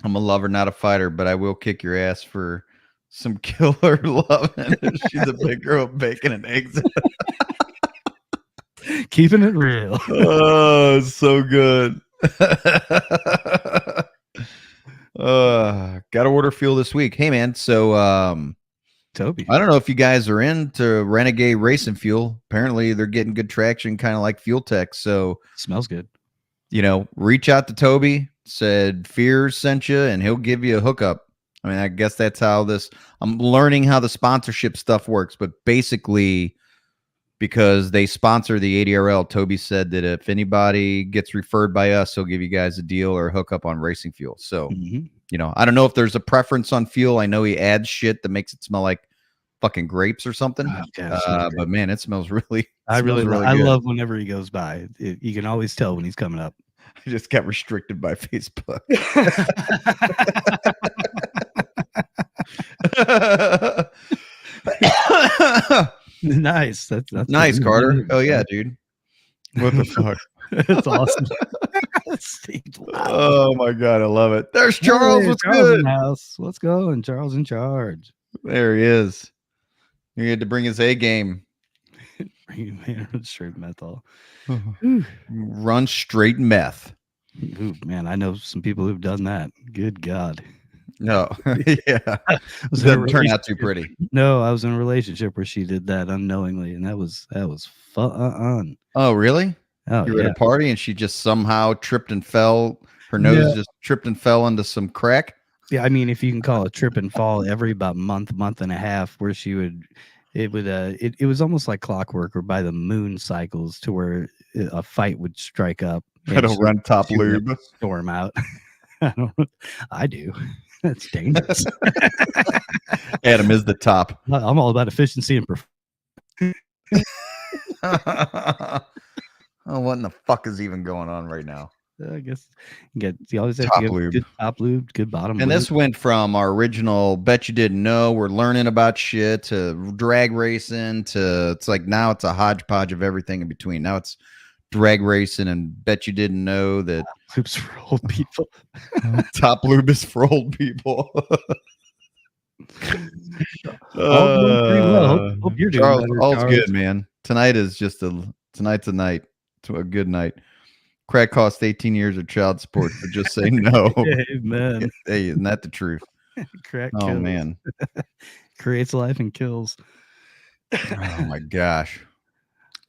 I'm a lover, not a fighter, but I will kick your ass for some killer loving. She's a big girl, bacon and eggs. Keeping it real. Oh, so good. Got to order fuel this week. Hey, man. So, Toby, I don't know if you guys are into Renegade Racing Fuel. Apparently, they're getting good traction, kind of like Fuel Tech. So, smells good. Reach out to Toby. Said Fears sent you, and he'll give you a hookup. I mean, I guess that's how I'm learning how the sponsorship stuff works. But basically, because they sponsor the ADRL. Toby said that if anybody gets referred by us, he'll give you guys a deal or a hookup on racing fuel. So, you know, I don't know if there's a preference on fuel. I know he adds shit that makes it smell like fucking grapes or something. Oh, God, it smells great. But man, it smells really. I good. love whenever he goes by. You can always tell when he's coming up. I just got restricted by Facebook. Nice. That's nice, Carter. Oh yeah, dude. What the fuck? That's awesome. Oh my god, I love it. There's Charles. Hey, What's Charles good? in the house. Let's go. And Charles in charge. There he is. He had to bring his A game. Straight menthol. Run straight meth. Ooh, man, I know some people who've done that. Good God. No, yeah, doesn't turn out too pretty. No, I was in a relationship where she did that unknowingly, and that was fun. Oh, really? Oh, You were at a party and she just somehow tripped and fell. Her nose just tripped and fell into some crack. Yeah, I mean, if you can call a trip and fall every about month and a half, where she would, it was almost like clockwork, or by the moon cycles, to where a fight would strike up. I don't run top lube. Storm out. I do. That's dangerous. Adam is the top. I'm all about efficiency and Oh, what in the fuck is even going on right now? I guess you always have Top to get lube. good top lube, good bottom And lube. this went from our original bet you didn't know, we're learning about shit, to drag racing, to it's like now it's a hodgepodge of everything in between. Now it's drag racing and bet you didn't know that Lubes for old people. top lube is for old people. All doing pretty well. Hope you're doing Charles, better, all's Charles. good, man. Tonight's a night to a good night. Crack costs 18 years of child support, so just say no. Amen. Hey, isn't that the truth? Crack Oh kills. man. Creates life and kills. Oh my gosh.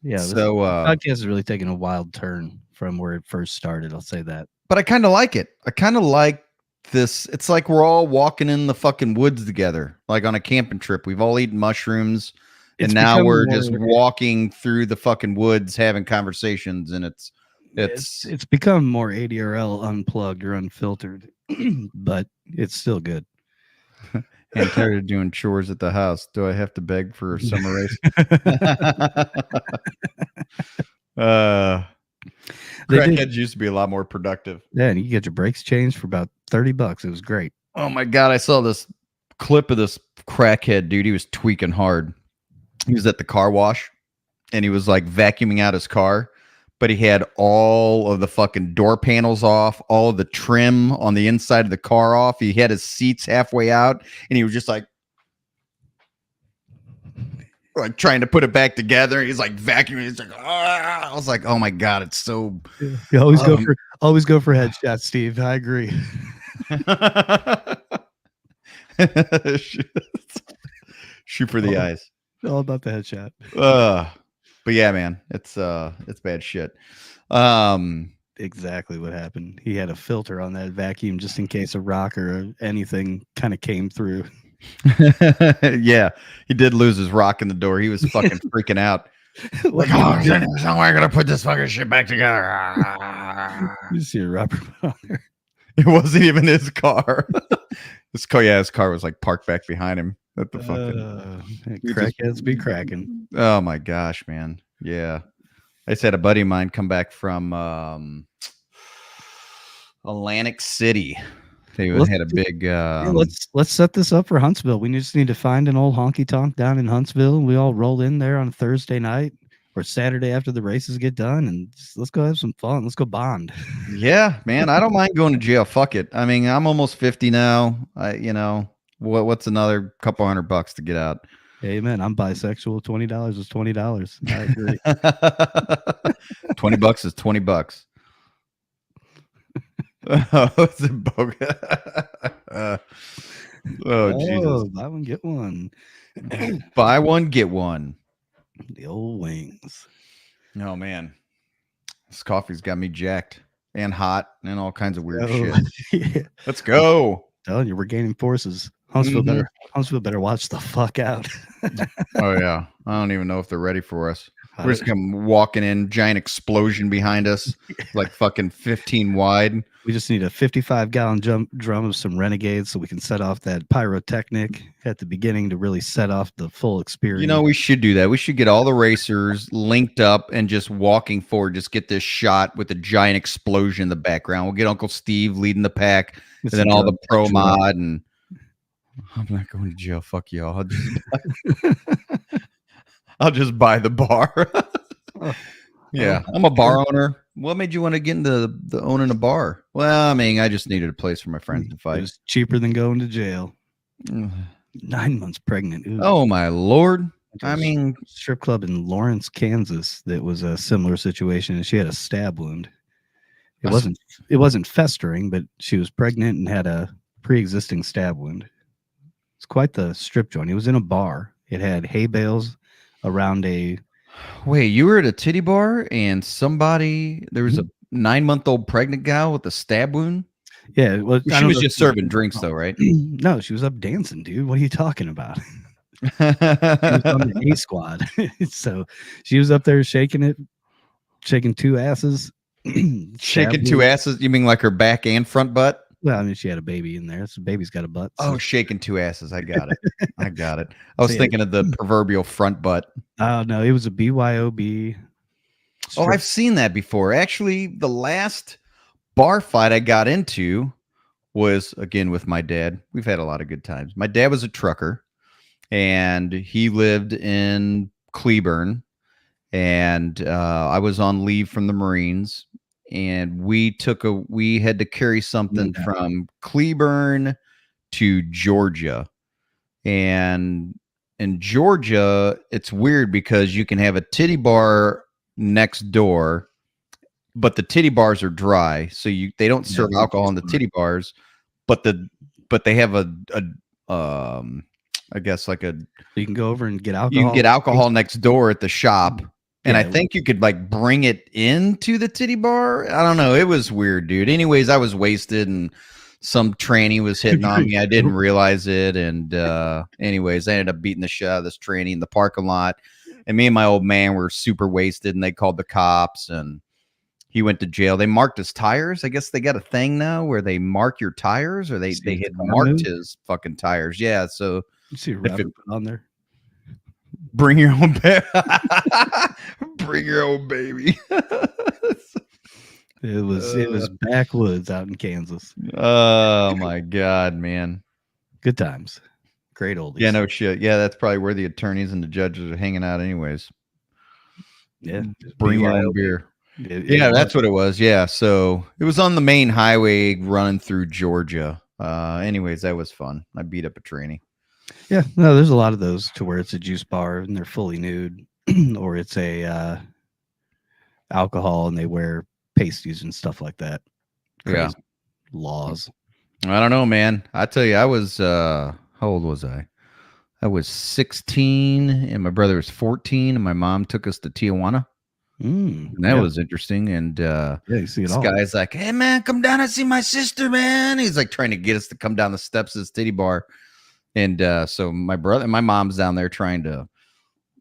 Yeah. This So podcast is really taking a wild turn from where it first started. I'll say that. but I kind of like it. I kind of like this. It's like we're all walking in the fucking woods together, like on a camping trip. We've all eaten mushrooms, and It's now become we're more- just walking through the fucking woods having conversations, and it's It's become more ADRL unplugged or unfiltered, but it's still good. I'm tired of doing chores at the house. Do I have to beg for a summer race? They did- Crackheads used to be a lot more productive. Yeah, and you get your brakes changed for about $30. It was great. Oh my god, I saw this clip of this crackhead dude. He was tweaking hard. He was at the car wash and he was like vacuuming out his car, but he had all of the fucking door panels off, all of the trim on the inside of the car off. He had his seats halfway out and he was just like trying to put it back together. He's like vacuuming. He's like, ah. I was like, oh my god, it's so. You always go for headshots, Steve. I agree. Shoot for the eyes. All about the headshot. But yeah, man, it's bad shit. Exactly what happened. He had a filter on that vacuum just in case a rock or anything kind of came through. Yeah, he did lose his rock in the door. He was fucking freaking out. Like, oh, somewhere gonna put this fucking shit back together. You see a Robert Bonner. It wasn't even his car. His car was like parked back behind him. At the fucking Crackheads be cracking. Oh my gosh, man. Yeah. I just had a buddy of mine come back from Atlantic City. They had a big let's set this up for Huntsville. We just need to find an old honky tonk down in Huntsville. We all roll in there on a Thursday night or Saturday after the races get done, and let's go have some fun. Let's go bond. Yeah, man. I don't mind going to jail. Fuck it. I mean, I'm almost 50 now. What's another couple $100 to get out? Amen. I'm bisexual. $20 is $20. I agree. $20 is $20. Oh, it's a Jesus. Buy one, get one. Buy one, get one. The old wings. Oh man. This coffee's got me jacked and hot and all kinds of weird shit. Yeah. Let's go. Telling you, we're gaining forces. Huntsville better watch the fuck out. Oh yeah. I don't even know if they're ready for us. We're just come walking in, giant explosion behind us, like fucking 15 wide. We just need a 55-gallon drum of some Renegades so we can set off that pyrotechnic at the beginning to really set off the full experience. You know, we should do that. We should get all the racers linked up and just walking forward, just get this shot with a giant explosion in the background. We'll get Uncle Steve leading the pack, and then all the pro mod. And I'm not going to jail. Fuck y'all. I'll just buy the bar. Yeah, I'm a bar owner. What made you want to get into the owning a bar? Well, I mean, I just needed a place for my friends to fight. It was cheaper than going to jail. 9 months pregnant. Ooh. Oh my Lord! I mean, strip club in Lawrence, Kansas. That was a similar situation, and she had a stab wound. It wasn't festering, but she was pregnant and had a pre-existing stab wound. It's quite the strip joint. It was in a bar. It had hay bales around a. Wait, you were at a titty bar and there was a 9-month-old pregnant gal with a stab wound? Yeah, well, she was just serving drinks though, right? No, she was up dancing, dude. What are you talking about? She was on the A squad. So she was up there shaking two asses. Shaking two asses? You mean like her back and front butt? Well, I mean, she had a baby in there. So the baby's got a butt. So. Oh, shaking two asses. I got it. I was thinking of the proverbial front butt. Oh, no, it was a BYOB. Oh, I've seen that before. Actually, the last bar fight I got into was, again, with my dad. We've had a lot of good times. My dad was a trucker, and he lived in Cleburne, and I was on leave from the Marines. And we had to carry something from Cleburne to Georgia. And in Georgia, it's weird because you can have a titty bar next door, but the titty bars are dry. So they don't serve alcohol in the titty bars, but they have I guess like you can go over and get alcohol. You can get alcohol next door at the shop. And I think you could like bring it into the titty bar. I don't know. It was weird, dude. Anyways, I was wasted and some tranny was hitting on me. I didn't realize it. And anyways, I ended up beating the shit out of this tranny in the parking lot. And me and my old man were super wasted and they called the cops and he went to jail. They marked his tires. I guess they got a thing now where they mark your tires or they had marked his fucking tires. Yeah. So you see Robert on there. Bring your own baby. Bring your own baby. It was backwoods out in Kansas. Oh my God, man. Good times. Great oldies. Yeah, no shit. Yeah, that's probably where the attorneys and the judges are hanging out anyways. Yeah. Bring your own beer. That's what it was. Yeah. So it was on the main highway running through Georgia. Anyways, that was fun. I beat up a tranny. Yeah, no, there's a lot of those to where it's a juice bar and they're fully nude, or it's a alcohol and they wear pasties and stuff like that. Crazy laws. I don't know, man. I tell you, I was how old was I? I was 16 and my brother was 14 and my mom took us to Tijuana. And that was interesting. And you see it this all. guy's like, "Hey man, come down and see my sister, man." He's like trying to get us to come down the steps of this titty bar. And so my brother and my mom's down there trying to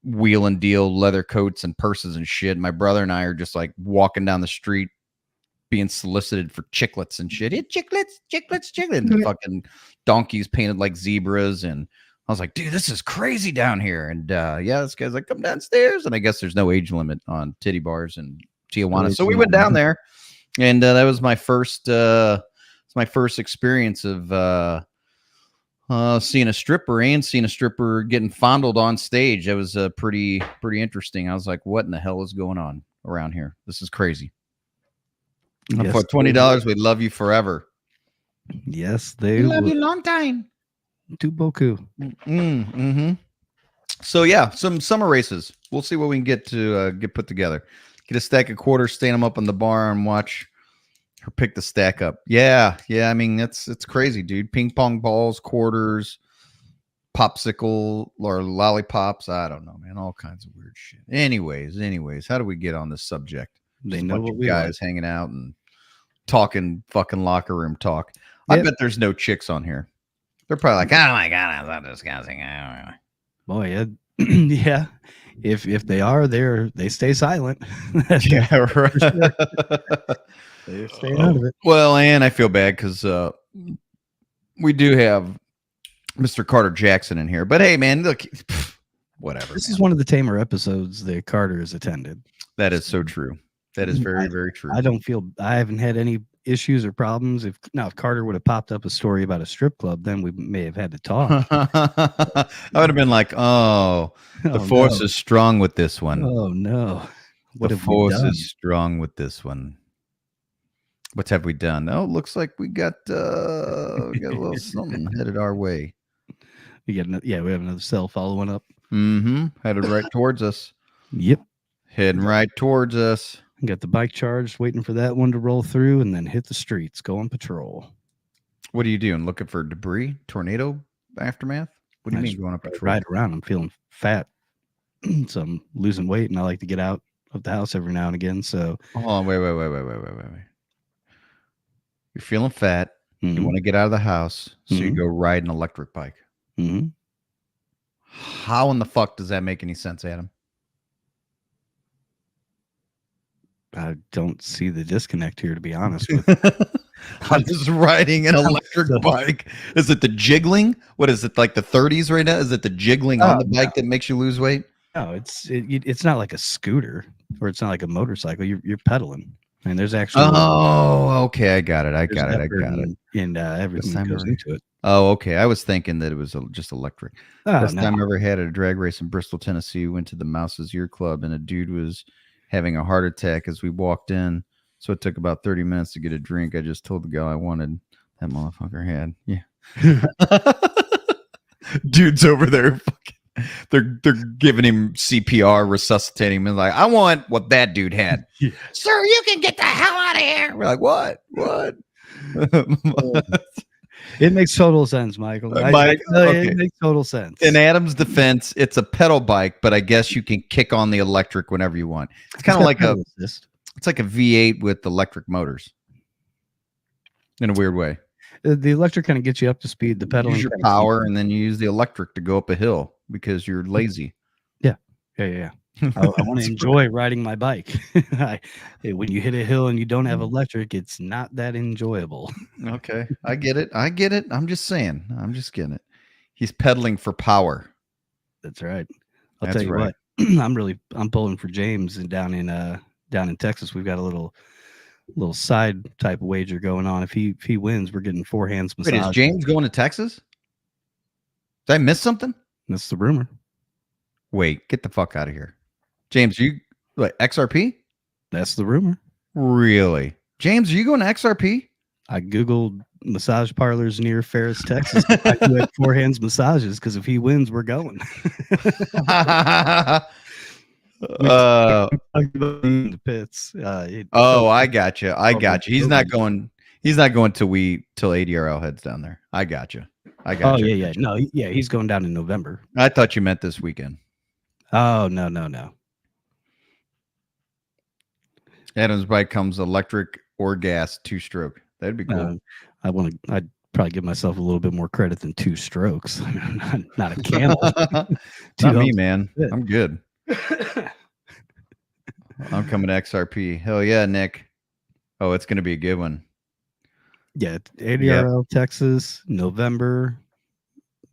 wheel and deal leather coats and purses and shit. My brother and I are just like walking down the street being solicited for chiclets and shit. Hey, chiclets. And the fucking donkeys painted like zebras. And I was like, dude, this is crazy down here. And this guy's like, come downstairs. And I guess there's no age limit on titty bars in Tijuana. So we went down there and that was my first experience of seeing a stripper getting fondled on stage. That was pretty interesting. I was like, what in the hell is going on around here? This is crazy. Yes, for $20, we'd love you forever. Yes, they love you long time. Tu beaucoup. Mm-hmm. So yeah, some summer races. We'll see what we can get put together. Get a stack of quarters, stand them up on the bar and watch her pick the stack up. Yeah. I mean, it's crazy, dude. Ping pong balls, quarters, popsicle or lollipops. I don't know, man. All kinds of weird shit. Anyways, how do we get on this subject? They know what we guys like. Hanging out and talking fucking locker room talk. Yep. I bet there's no chicks on here. They're probably like, oh my God, I love discussing. Boy, yeah. If they are, they stay silent. Yeah, right. They're staying out of it. Well, and I feel bad because we do have Mr. Carter Jackson in here. But hey, man, look, whatever. This man. is one of the tamer episodes that Carter has attended. That is so true. That is very, very true. I haven't had any issues or problems. If Carter would have popped up a story about a strip club, then we may have had to talk. I would have been like, the force is strong with this one. Oh no. What the have we force done? is strong with this one. What have we done? Oh, looks like we got a little something headed our way. We have another cell following up. Headed right towards us. Yep. Heading right towards us. Got the bike charged, waiting for that one to roll through, and then hit the streets, go on patrol. What are you doing? Looking for debris? Tornado aftermath? What do you mean going on patrol? Ride around. I'm feeling fat, so I'm losing weight, and I like to get out of the house every now and again. So hold on, wait. You're feeling fat. You want to get out of the house, so you go ride an electric bike. How in the fuck does that make any sense, Adam? I don't see the disconnect here, to be honest. I'm just riding an electric bike. Is it the jiggling? What is it, like the 30s right now? Is it the jiggling on the bike that makes you lose weight? No, it's not like a scooter, or it's not like a motorcycle. You're pedaling, and there's actually. Oh, okay, I got it. I got it. And everything that goes into it. Oh, okay. I was thinking that it was just electric. Last time I ever had a drag race in Bristol, Tennessee. We went to the Mouse's Ear Club, and a dude was having a heart attack as we walked in. So it took about 30 minutes to get a drink. I just told the guy I wanted. That motherfucker had. Yeah. Dude's over there. They're giving him CPR, resuscitating him. Like, I want what that dude had. Yeah. Sir, you can get the hell out of here. We're like, what? It makes total sense, Michael. It makes total sense. In Adam's defense, it's a pedal bike, but I guess you can kick on the electric whenever you want. It's kind of like it's like a V8 with electric motors in a weird way. The electric kind of gets you up to speed. The pedal use your power, and then you use the electric to go up a hill because you're lazy. Yeah. I want to enjoy riding my bike. When you hit a hill and you don't have electric, it's not that enjoyable. Okay, I get it. I'm just saying. I'm just getting it. He's pedaling for power. That's right. I'll tell you what. I'm pulling for James, and down in Texas, we've got a little side type wager going on. If he wins, we're getting 4 hands massage. Wait, is James going to Texas? Did I miss something? That's the rumor. Wait, get the fuck out of here. James, XRP? That's the rumor. Really? James, are you going to XRP? I Googled massage parlors near Ferris, Texas. I do have 4 hands massages because if he wins, we're going. The pits. I got you. He's not going till ADRL heads down there. I got you. Yeah. No, he's going down in November. I thought you meant this weekend. Oh, no. Adam's bike comes electric or gas, 2-stroke. That'd be cool. I'd probably give myself a little bit more credit than 2 strokes. Not a camel. Not me, man. I'm good. I'm coming to XRP. Hell yeah, Nick. Oh, it's going to be a good one. Yeah, ADRL, Texas, November,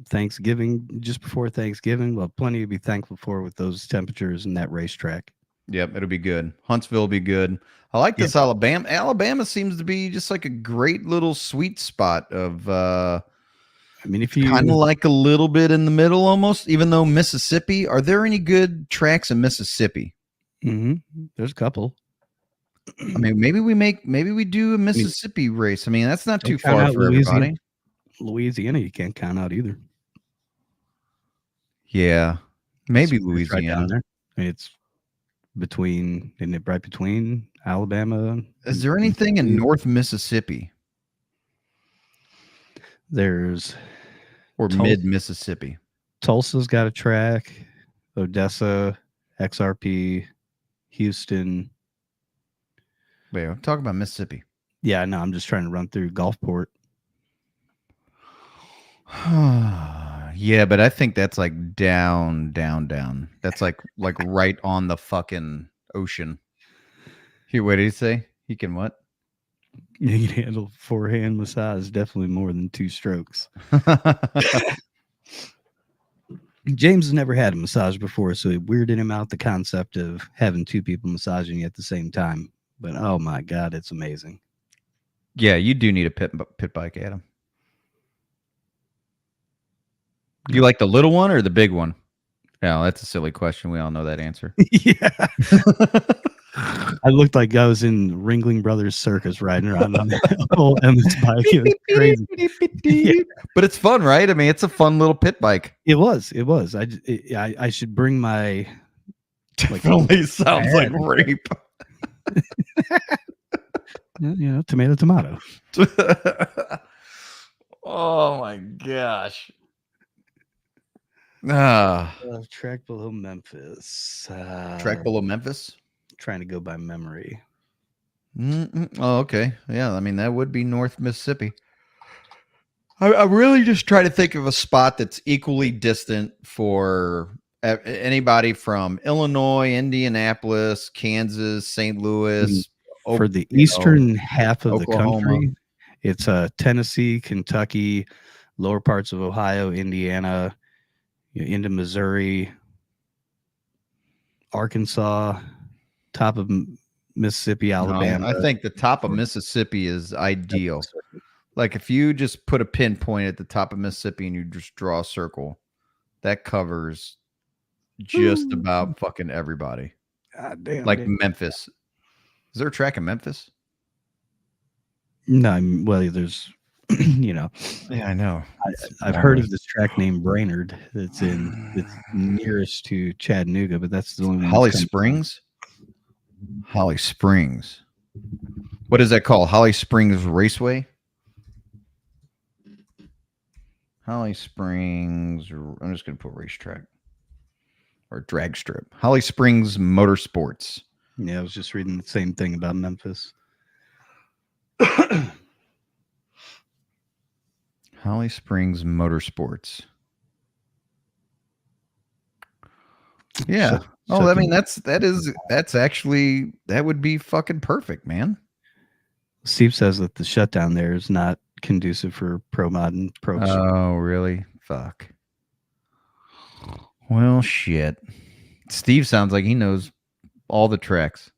Thanksgiving, just before Thanksgiving. Well, plenty to be thankful for with those temperatures and that racetrack. Yep, it'll be good. Huntsville will be good. I like this Alabama. Alabama seems to be just like a great little sweet spot of if you kind of like a little bit in the middle almost, even though Mississippi, are there any good tracks in Mississippi? There's a couple. Maybe we do a Mississippi race. That's not too far for everybody. Louisiana, you can't count out either. Yeah, maybe Louisiana. Right it's right between Alabama. Is there anything in North Mississippi? There's mid Mississippi. Tulsa's got a track. Odessa, XRP, Houston. Wait, I'm talking about Mississippi. Yeah, no, I'm just trying to run through Gulfport. Yeah, but I think that's like down, down, down. That's like right on the fucking ocean. Here, what did he say? He can what? You can handle forehand massage definitely more than 2 strokes. James has never had a massage before, so it weirded him out the concept of having 2 people massaging you at the same time. But oh my god, it's amazing. Yeah, you do need a pit bike, Adam. Do you like the little one or the big one? No, that's a silly question. We all know that answer. Yeah. I looked like I was in Ringling Brothers Circus riding around on that old Emmett's bike. It was crazy. Yeah. But it's fun, right? I mean, it's a fun little pit bike. It was. I should bring my. Definitely sounds like rape. Tomato. Oh my gosh. Track below Memphis. Track below Memphis? Trying to go by memory. Oh, okay. Yeah, I mean, that would be North Mississippi. I really just try to think of a spot that's equally distant for anybody from Illinois, Indianapolis, Kansas, St. Louis. For the eastern half of Oklahoma. The country, it's Tennessee, Kentucky, lower parts of Ohio, Indiana, into Missouri, Arkansas, top of Mississippi, Alabama. No, I think the top of Mississippi is ideal. Like if you just put a pinpoint at the top of Mississippi and you just draw a circle, that covers just about fucking everybody. God damn, like Memphis. Is there a track in Memphis? No, well, there's, Yeah, I know. I've heard of this track named Brainerd that's nearest to Chattanooga, but that's the only one. Holly Springs? Holly Springs. What is that called? Holly Springs Raceway? Holly Springs. I'm just going to put racetrack or drag strip. Holly Springs Motorsports. Yeah, I was just reading the same thing about Memphis. Holly Springs Motorsports. Yeah. I mean, that's actually, that would be fucking perfect, man. Steve says that the shutdown there is not conducive for pro mod and pro. Oh, really? Fuck. Well, shit. Steve sounds like he knows all the tracks.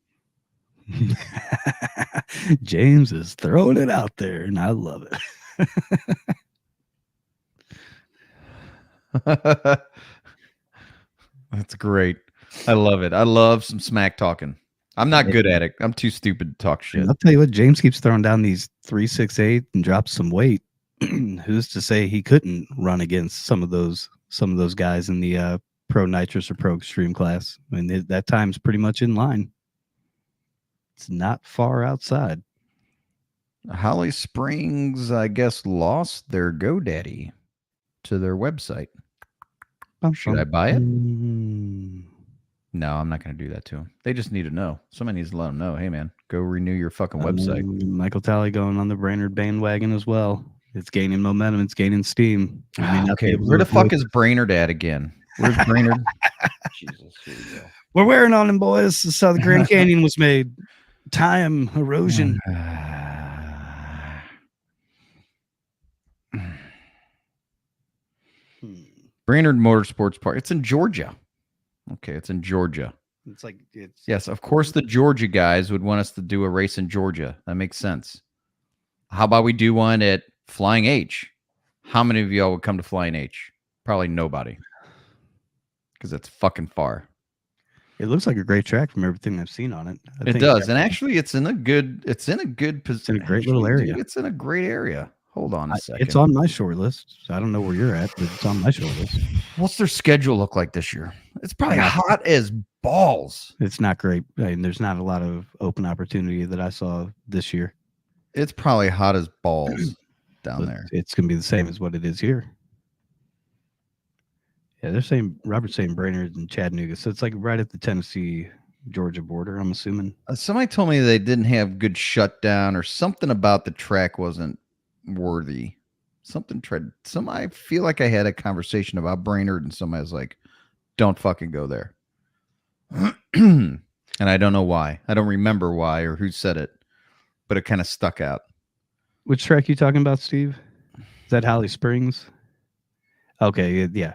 James is throwing it out there, and I love it. That's great. I love it. I love some smack talking. I'm not good at it. I'm too stupid to talk shit. I'll tell you what, James keeps throwing down these 368 and drops some weight. Who's to say he couldn't run against some of those guys in the pro nitrous or pro extreme class? I mean, that time's pretty much in line. It's not far outside. Holly Springs, I guess, lost their GoDaddy to their website. Should I buy it? No, I'm not going to do that to them. They just need to know. Somebody needs to let them know. Hey, man, go renew your fucking website. Michael Talley going on the Brainerd bandwagon as well. It's gaining momentum. It's gaining steam. Okay, where the fuck is Brainerd at again? Where's Brainerd? Jesus, here we go. We're wearing on them, boys. This is how the Grand Canyon was made. Time, erosion. Brainerd Motorsports Park. It's in Georgia. Okay, it's in Georgia. Yes, of course the Georgia guys would want us to do a race in Georgia. That makes sense. How about we do one at Flying H? How many of y'all would come to Flying H? Probably nobody. Because it's fucking far. It looks like a great track from everything I've seen on it. It does. And actually it's in a good position. It's in a great little area. It's in a great area. Hold on a second. It's on my short list. So I don't know where you're at, but it's on my short list. What's their schedule look like this year? It's probably hot as balls. It's not great. I mean, there's not a lot of open opportunity that I saw this year. It's probably hot as balls down there. It's going to be the same as what it is here. Yeah, they're saying Robert's saying Brainerd and Chattanooga. So it's like right at the Tennessee-Georgia border, I'm assuming. Somebody told me they didn't have good shutdown or something about the track wasn't worthy. I feel like I had a conversation about Brainerd and somebody was like, don't fucking go there. And I don't know why. I don't remember why or who said it, but it kind of stuck out. Which track you talking about, Steve? Is that Holly Springs? Okay, yeah.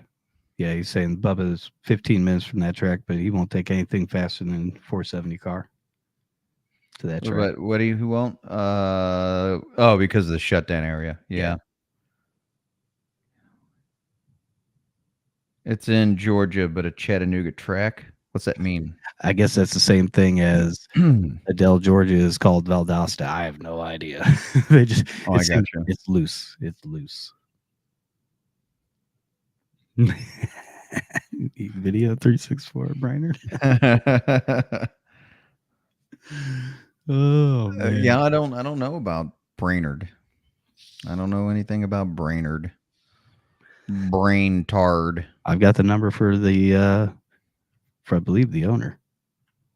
Yeah, he's saying Bubba's 15 minutes from that track, but he won't take anything faster than 470 car to that track. But what do you who won't? Because of the shutdown area. Yeah. It's in Georgia, but a Chattanooga track. What's that mean? I guess that's the same thing as Adele, Georgia is called Valdosta. I have no idea. They just I got you. It's loose. It's loose. Video 364 Brainerd. Oh man. Yeah, I don't know about Brainerd. I don't know anything about Brainerd. Brain tard. I've got the number for I believe the owner.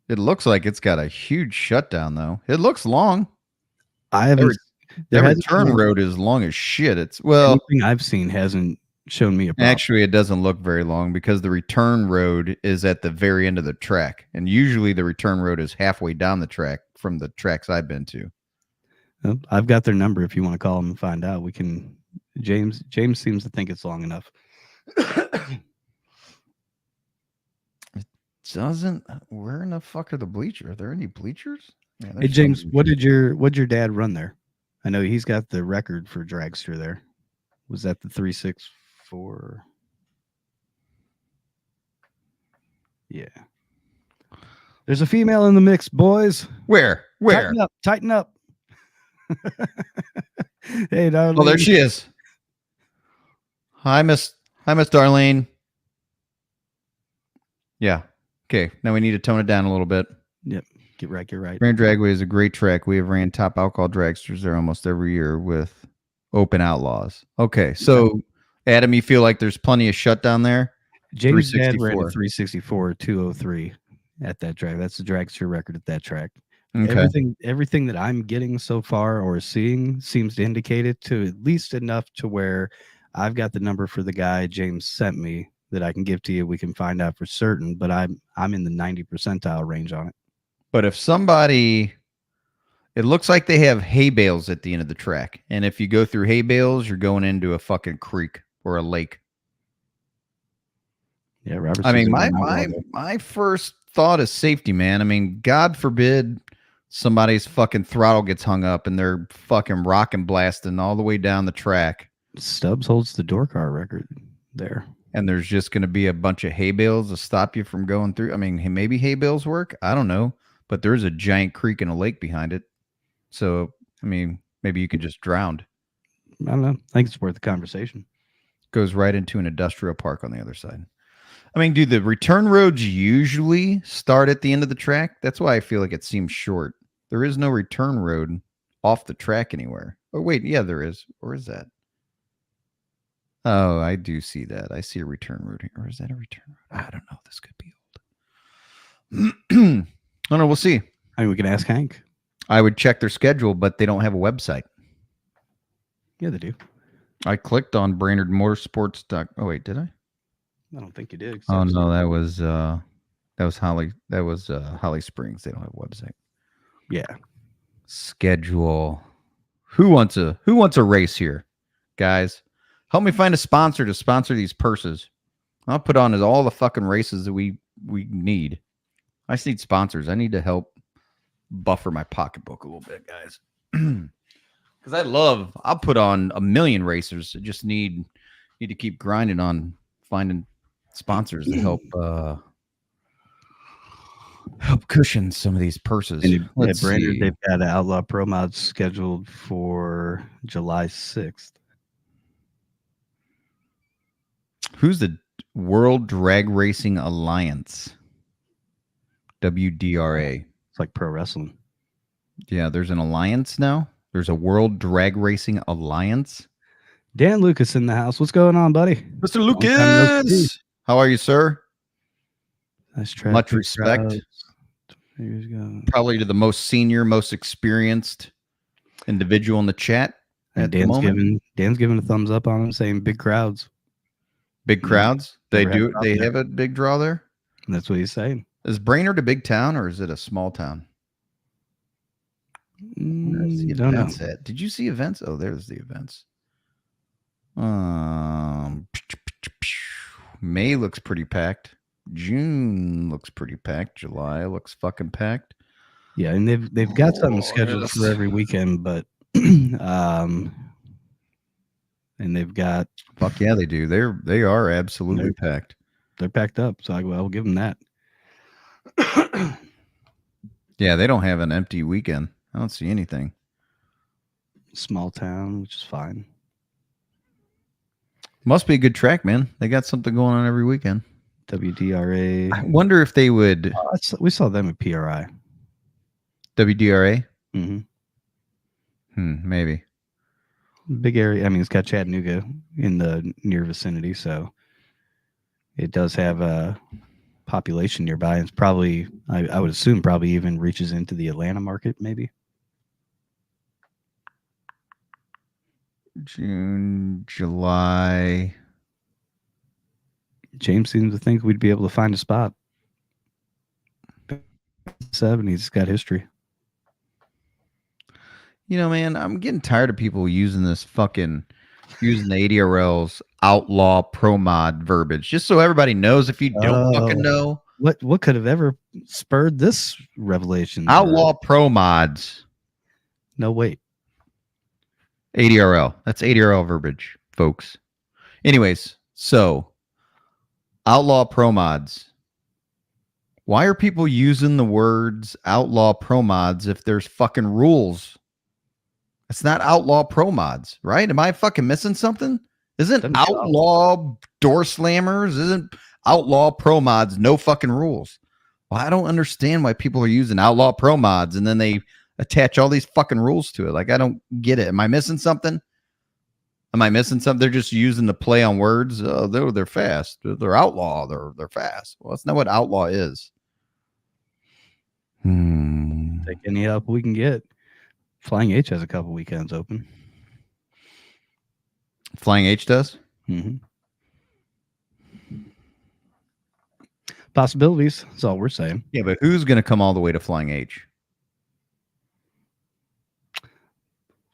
It looks like it's got a huge shutdown though. It looks long. I haven't. The return road is long as shit. Anything I've seen hasn't shown me a problem. Actually, it doesn't look very long because the return road is at the very end of the track, and usually the return road is halfway down the track from the tracks I've been to. Well, I've got their number. If you want to call them and find out, we can. James seems to think it's long enough. Doesn't. Where in the fuck are the bleachers? Are there any bleachers? Yeah, hey James, what did your dad run there? I know he's got the record for dragster there. Was that the 364? Yeah. There's a female in the mix, boys. Where? Tighten up. Hey, darling. Oh, there she is. Hi, Miss Darlene. Yeah. Okay. Now we need to tone it down a little bit. Yep. Get right. Grand Dragway is a great track. We have ran top alcohol dragsters there almost every year with Open Outlaws. Okay. So, Adam, you feel like there's plenty of shutdown there? James' dad ran a 364 203 at that track. That's the dragster record at that track. Okay. Everything that I'm getting so far or seeing seems to indicate it to at least enough to where I've got the number for the guy James sent me that I can give to you. We can find out for certain, but I'm in the 90 percentile range on it. But if somebody, it looks like they have hay bales at the end of the track, and if you go through hay bales, you're going into a fucking creek or a lake. Yeah, Robert. I mean, my first thought is safety, man. I mean, God forbid somebody's fucking throttle gets hung up and they're fucking rocking blasting all the way down the track. Stubbs holds the door car record there. And there's just going to be a bunch of hay bales to stop you from going through. I mean, maybe hay bales work. I don't know. But there's a giant creek and a lake behind it. So, I mean, maybe you can just drown. I don't know. I think it's worth the conversation. Goes right into an industrial park on the other side. I mean, do the return roads usually start at the end of the track? That's why I feel like it seems short. There is no return road off the track anywhere. Oh, wait. Yeah, there is. Or is that? Oh, I do see that. I see a return road here. Or is that a return road? I don't know. This could be old. No, we'll see. I mean, we can ask Hank. I would check their schedule, but they don't have a website. Yeah, they do. I clicked on Brainerd Motorsports. Oh, wait, did I? I don't think you did. Oh no, that was Holly. That was Holly Springs. They don't have a website. Yeah. Schedule. Who wants a race here, guys? Help me find a sponsor to sponsor these purses. I'll put on all the fucking races that we need. I just need sponsors. I need to help buffer my pocketbook a little bit, guys. Because I'll put on a million racers. I just need to keep grinding on finding sponsors to help cushion some of these purses. At Brainerd, they've got Outlaw Pro Mods scheduled for July 6th. Who's the World Drag Racing Alliance? WDRA. It's like pro wrestling. Yeah, there's an alliance now. There's a World Drag Racing Alliance. Dan Lucas in the house. What's going on, buddy? Mr. Lucas. How are you, sir? Nice track. Much respect. Probably to the most senior, most experienced individual in the chat. And at the moment. Dan's giving a thumbs up on him, saying big crowds. Big Yeah. crowds. They Never had a do. problem They there. have a big draw there. And that's what he's saying. Is Brainerd a big town or is it a small town? Where's the Don't know. events at? Did you see events? Oh, there's the events. May looks pretty packed. June looks pretty packed. July looks fucking packed. Yeah, and they've got something scheduled for every weekend, but and they've got Fuck yeah, they do. They are absolutely packed. they're packed up, so I'll give them that. Yeah, they don't have an empty weekend. I don't see anything. Small town, which is fine. Must be a good track, man. They got something going on every weekend. WDRA. I wonder if they would. We saw them at PRI. WDRA? Mm-hmm. Maybe. Big area. I mean, it's got Chattanooga in the near vicinity, so it does have a population nearby. It's probably, I would assume, probably even reaches into the Atlanta market, maybe. June, July. James seems to think we'd be able to find a spot. 70s got history. You know, man, I'm getting tired of people using the ADRL's outlaw pro mod verbiage, just so everybody knows. If you don't fucking know, what could have ever spurred this revelation? Outlaw pro mods. No, wait. ADRL. That's ADRL verbiage, folks. Anyways, so outlaw pro mods. Why are people using the words outlaw pro mods if there's fucking rules? It's not outlaw pro mods, right? Am I fucking missing something? Isn't outlaw door slammers? Isn't outlaw pro mods no fucking rules? Well, I don't understand why people are using outlaw pro mods and then they attach all these fucking rules to it. Like, I don't get it. Am I missing something? They're just using the play on words. Oh, they're fast. They're outlaw. They're fast. Well, that's not what outlaw is. Take any help we can get. Flying H has a couple weekends open. Flying H does? Mm-hmm. Possibilities. That's all we're saying. Yeah, but who's going to come all the way to Flying H?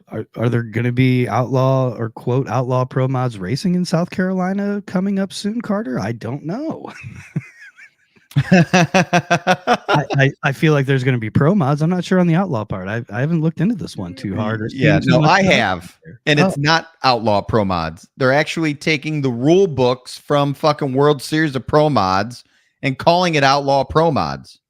Are there going to be outlaw or quote outlaw pro mods racing in South Carolina coming up soon, Carter? I don't know. I feel like there's going to be pro mods. I'm not sure on the outlaw part. I haven't looked into this one too hard. I have. And it's not outlaw pro mods. They're actually taking the rule books from fucking World Series of Pro Mods and calling it outlaw pro mods.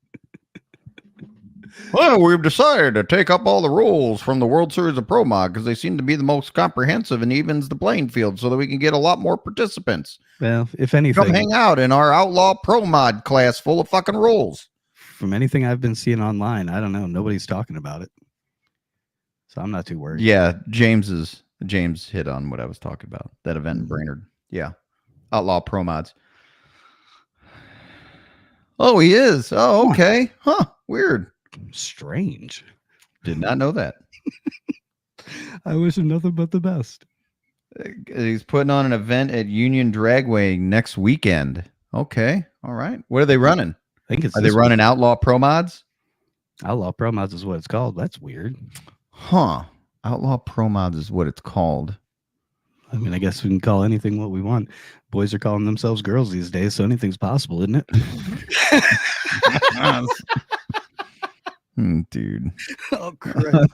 Well, we've decided to take up all the rules from the World Series of Pro Mod because they seem to be the most comprehensive and evens the playing field so that we can get a lot more participants. Well, if anything, come hang out in our outlaw pro mod class full of fucking rules. From anything I've been seeing online, I don't know. Nobody's talking about it. So I'm not too worried. Yeah, James hit on what I was talking about. That event in Brainerd. Yeah. Outlaw pro mods. Oh, he is. Oh, okay. Huh. Weird. Strange. Did not know that. I wish him nothing but the best. He's putting on an event at Union Dragway next weekend. Okay. All right. What are they running? I think it's Are they running Outlaw Pro Mods? Outlaw Pro Mods is what it's called. That's weird. Huh. Outlaw Pro Mods is what it's called. I mean, I guess we can call anything what we want. Boys are calling themselves girls these days, so anything's possible, isn't it? Dude. Oh, crap.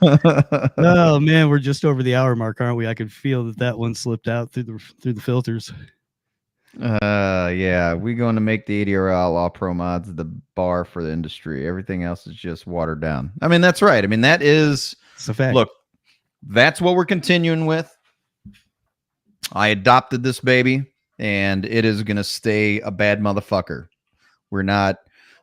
Oh, man, we're just over the hour mark, aren't we? I could feel that one slipped out through the filters. Yeah, we're going to make the ADR Outlaw Pro Mods the bar for the industry. Everything else is just watered down. I mean, that's right. I mean, that is it's a fact. Look, that's what we're continuing with. I adopted this baby, and it is going to stay a bad motherfucker.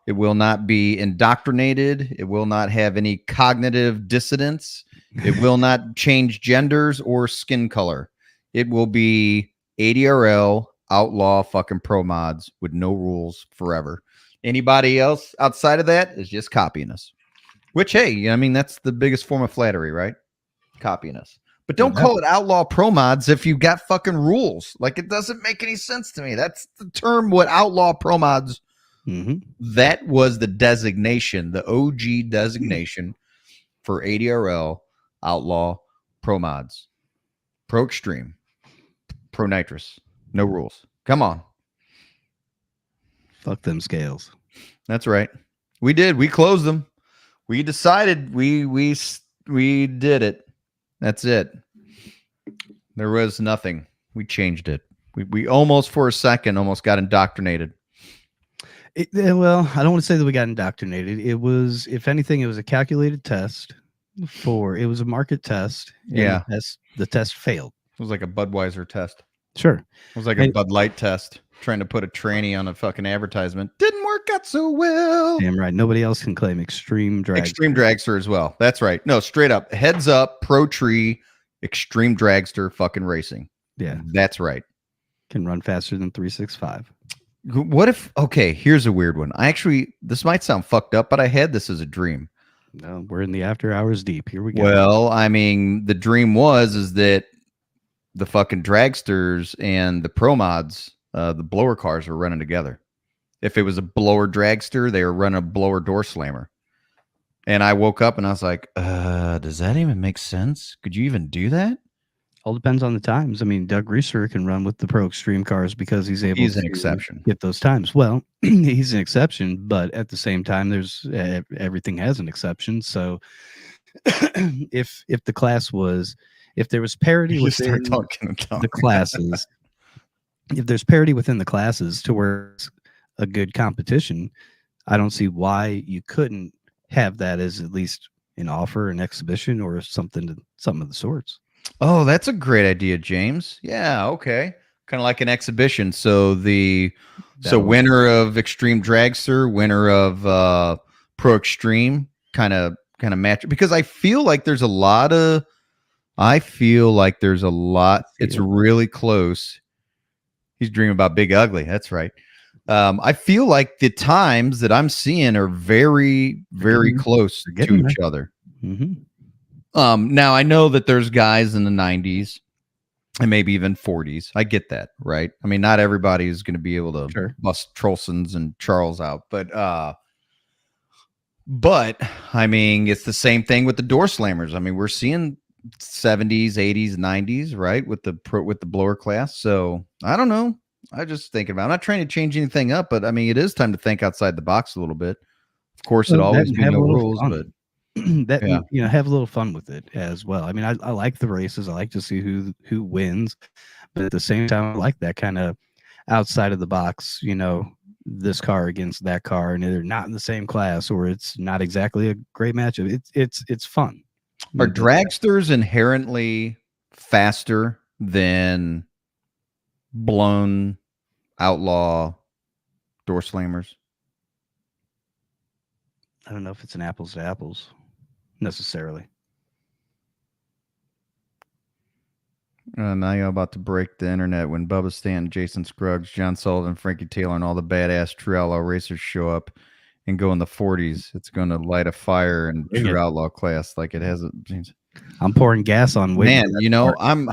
It will not be indoctrinated. It will not have any cognitive dissonance. It will not change genders or skin color. It will be ADRL outlaw fucking pro mods with no rules forever. Anybody else outside of that is just copying us. Which, hey, I mean, that's the biggest form of flattery, right? Copying us. But don't call it outlaw pro mods if you got fucking rules. Like, it doesn't make any sense to me. That's the term. What outlaw pro mods? That was the designation, the OG designation for ADRL outlaw pro mods, pro extreme, pro nitrous. No rules. Come on. Fuck them scales. That's right. We did. We closed them. We decided we did it. That's it. There was nothing. We changed it. We almost for a second almost got indoctrinated. Well, I don't want to say that we got indoctrinated. It was, if anything, it was a calculated test it was a market test. Yeah. The test failed. It was like a Budweiser test. Sure. It was like a Bud Light test. Trying to put a tranny on a fucking advertisement. Didn't work out so well. Damn right. Nobody else can claim extreme dragster. Extreme dragster as well. That's right. No, straight up. Heads up, pro tree, extreme dragster fucking racing. Yeah. That's right. Can run faster than 365. What if, okay, here's a weird one. This might sound fucked up, but I had this as a dream. No, we're in the after hours deep. Here we go. Well, I mean, the dream is that the fucking dragsters and the pro mods, the blower cars were running together. If it was a blower dragster, they were running a blower door slammer. And I woke up and I was like, does that even make sense? Could you even do that? All depends on the times. I mean, Doug Reeser can run with the pro extreme cars because he's able He's to an exception. Get those times. Well, he's an exception, but at the same time, there's everything has an exception. So if the class was, if there was parity within the classes, if there's parity within the classes to where it's a good competition, I don't see why you couldn't have that as at least an offer, an exhibition, or something of the sorts. Oh, that's a great idea, James. Yeah, okay. Kind of like an exhibition. So winner of Extreme Dragster, winner of Pro Extreme, kind of match, because I feel like there's a lot. It's really close. He's dreaming about Big Ugly. That's right. I feel like the times that I'm seeing are very, very close to each other. Now I know that there's guys in the 90s and maybe even 40s. I get that, right? I mean, not everybody is going to be able to bust Trolsons and Charles out, but I mean, it's the same thing with the door slammers. I mean, we're seeing 70s, 80s, 90s, right? With the blower class. So I don't know. I just thinking about it. I'm not trying to change anything up, but I mean, it is time to think outside the box a little bit. Of course, it always be no rules, but have a little fun with it as well. I mean, I like the races. I like to see who wins, but at the same time, I like that kind of outside of the box, this car against that car, and they're not in the same class, or it's not exactly a great matchup. It's fun. Are dragsters inherently faster than blown outlaw door slammers? I don't know if it's an apples to apples necessarily. Now you're about to break the internet when Bubba Stanton, Jason Scruggs, John Sullivan, Frankie Taylor, and all the badass true outlaw racers show up and go in the 40s. It's going to light a fire in true outlaw class like it hasn't. I'm pouring gas on. Man, I'm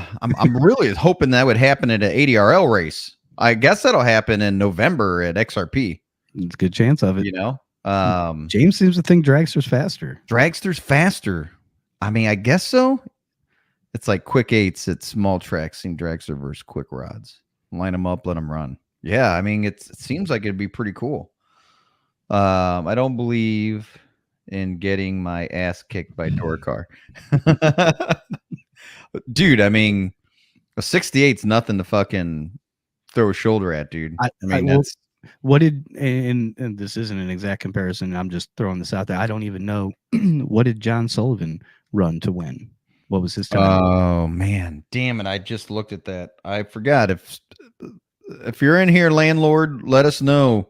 really hoping that would happen at an ADRL race. I guess that'll happen in November at XRP. It's a good chance of it. James seems to think dragster's faster. Dragster's faster. I mean, I guess so. It's like quick eights at small tracks, seeing dragster versus quick rods. Line them up, let them run. Yeah, I mean, it seems like it'd be pretty cool. I don't believe in getting my ass kicked by door car. Dude, I mean, a 68's nothing to fucking throw a shoulder at, dude. What did, and this isn't an exact comparison, I'm just throwing this out there. I don't even know. What did John Sullivan run to win? What was his time? Oh man, damn it! I just looked at that. I forgot. If you're in here, landlord, let us know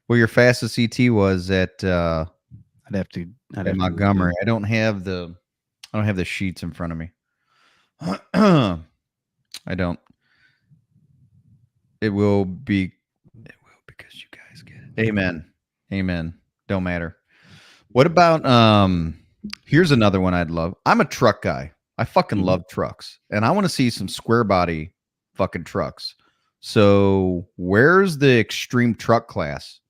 what your fastest CT was at. I'd have to Montgomery. I don't have the sheets in front of me. I don't. It will be because you guys get it. Amen. Don't matter. What about here's another one I'd love. I'm a truck guy. I fucking Mhm. love trucks, and I want to see some square body fucking trucks. So where's the extreme truck class?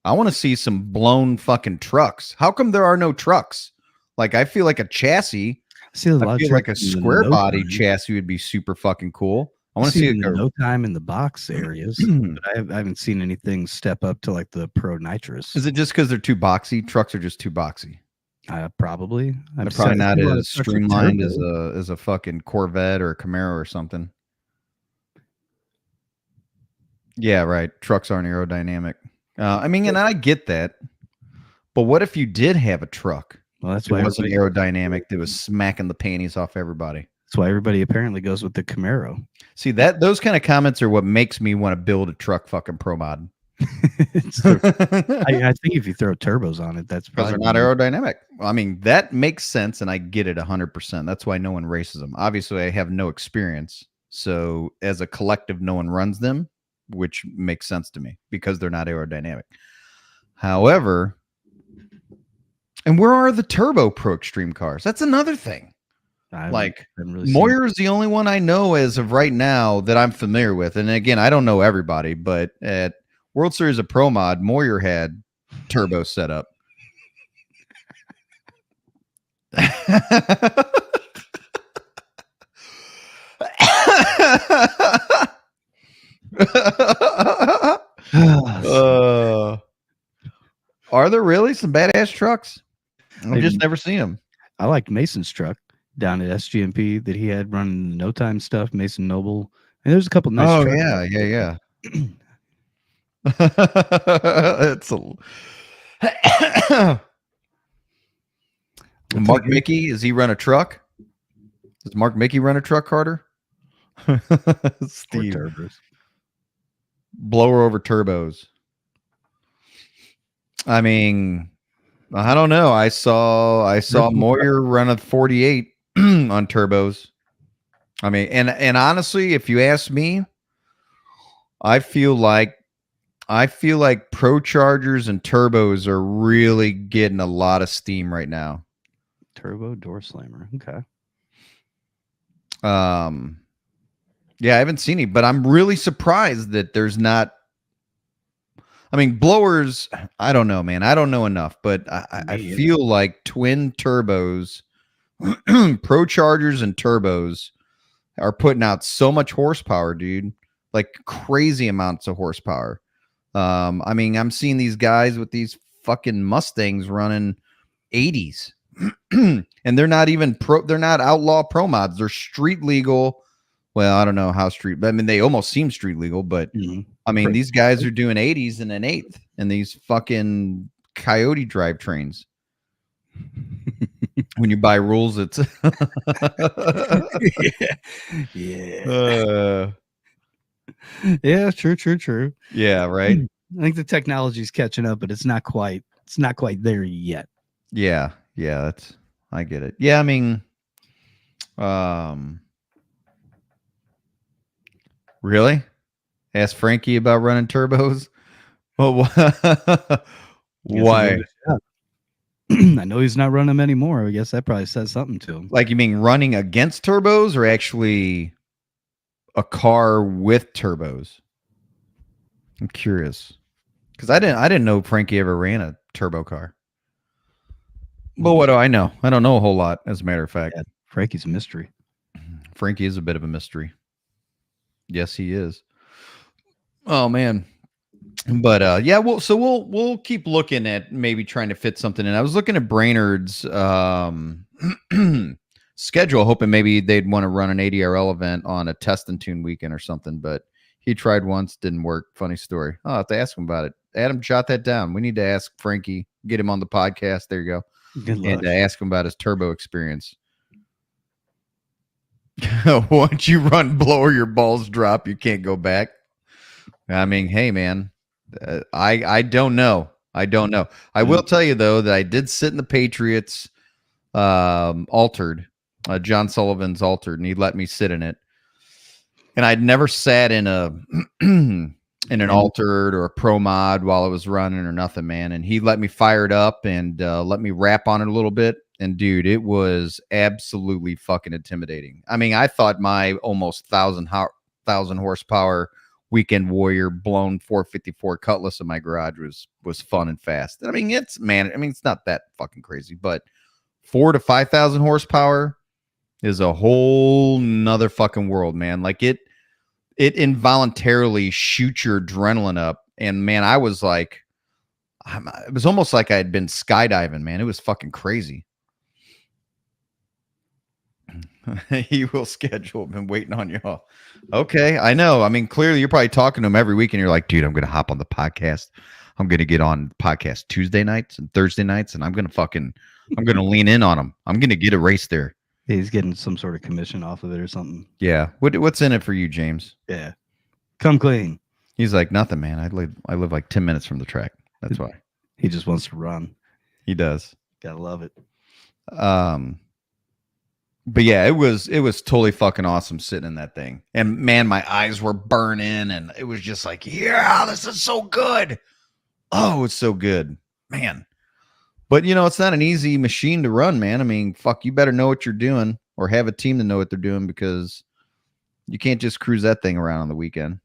I want to see some blown fucking trucks. How come there are no trucks? Like, I feel like a chassis. I see a I lot of feel like a trucks in the square no body time. chassis would be super fucking cool. I I want to see see them like in no time in the box areas, but I haven't seen anything step up to like the Pro Nitrous. Is it just because they're too boxy? Trucks are just too boxy. Probably. They're I've probably seen not a lot of as trucks with streamlined turbo. as a fucking Corvette or a Camaro or something. Yeah, right. Trucks aren't aerodynamic. I mean, and I get that, but what if you did have a truck Well, that's that why wasn't everybody, aerodynamic, that was smacking the panties off everybody? that's why everybody apparently goes with the Camaro. See, that those kind of comments are what makes me want to build a truck fucking pro mod. So, Because I think if you throw turbos on it, that's they're probably not aerodynamic. I mean, that makes sense, and I get it 100%. That's why no one races them. Obviously, I have no experience, so as a collective, no one runs them, which makes sense to me because they're not aerodynamic. However, and where are the turbo pro extreme cars? That's another thing. Like, haven't really seen Moyer is the only one I know as of right now that I'm familiar with. And again, I don't know everybody, but at World Series of Pro Mod, Moyer had turbo set up. uh, are there really some badass trucks? I've just never seen them. I liked Mason's truck down at SGMP that he had running no time stuff, Mason Noble. And there's a couple nice Oh trucks. yeah. It's a Mark Mickey, does he run a truck? Does Mark Mickey run a truck, Carter? Steve. Turbos. Blower over turbos. I mean, I don't know. I saw Moyer run a 48 on turbos. I mean, and honestly, if you ask me, I feel like pro chargers and turbos are really getting a lot of steam right now. Turbo door slammer. Okay. Yeah, I haven't seen it, but I'm really surprised that there's not. I mean, blowers, I don't know, man. I don't know enough, but I feel like twin turbos, pro chargers and turbos are putting out so much horsepower, dude. Like crazy amounts of horsepower. I mean, I'm seeing these guys with these fucking Mustangs running 80s. And they're not even they're not outlaw pro mods. They're street legal. Well, I don't know how street, but I mean, they almost seem street legal, but I mean, these guys are doing 80s in an 8th in these fucking Coyote drivetrains. When you buy rules, it's yeah, true. Yeah, right. I think the technology's catching up, but it's not quite there yet. Yeah, I get it. Yeah, I mean, really? Ask Frankie about running turbos. Well, why? I know he's not running them anymore. I guess that probably says something to him. Like, you mean running against turbos, or actually a car with turbos? I'm curious because I didn't know Frankie ever ran a turbo car. But what do I know? I don't know a whole lot, as a matter of fact. Yeah, Frankie's a mystery. Frankie is a bit of a mystery. Yes, he is. Oh man. But yeah, we'll keep looking at maybe trying to fit something in. I was looking at Brainerd's schedule, hoping maybe they'd want to run an ADRL event on a test and tune weekend or something, but he tried once, didn't work. Funny story. I'll have to ask him about it. Adam, jot that down. We need to ask Frankie, get him on the podcast. There you go. Good luck. And ask him about his turbo experience. Once you run blower, your balls drop. You can't go back. I mean, hey, man, I don't know. I will tell you, though, that I did sit in the Patriots altered, John Sullivan's altered, and he let me sit in it. And I'd never sat in a in an altered or a pro mod while it was running or nothing, man. And he let me fire it up and let me rap on it a little bit. And dude, it was absolutely fucking intimidating. I mean, I thought my almost 1,000 horsepower Weekend Warrior blown 454 Cutlass in my garage was fun and fast. I mean, it's not that fucking crazy, but 4 to 5,000 horsepower is a whole nother fucking world, man. Like it involuntarily shoots your adrenaline up. And man, I was like, it was almost like I had been skydiving, man. It was fucking crazy. He will schedule. Been waiting on you all. Okay, I know. I mean, clearly you're probably talking to him every week, and you're like, dude, I'm gonna hop on the podcast. I'm gonna get on the podcast Tuesday nights and Thursday nights, and I'm gonna lean in on him. I'm gonna get a race there. He's getting some sort of commission off of it or something. Yeah. What's in it for you, James? Yeah. Come clean. He's like, nothing, man. I live like 10 minutes from the track. That's why. He just wants to run. He does. Gotta love it. But yeah, it was totally fucking awesome sitting in that thing. And man, my eyes were burning and it was just like, yeah, this is so good. Oh, it's so good, man. But it's not an easy machine to run, man. I mean, fuck, you better know what you're doing or have a team to know what they're doing because you can't just cruise that thing around on the weekend.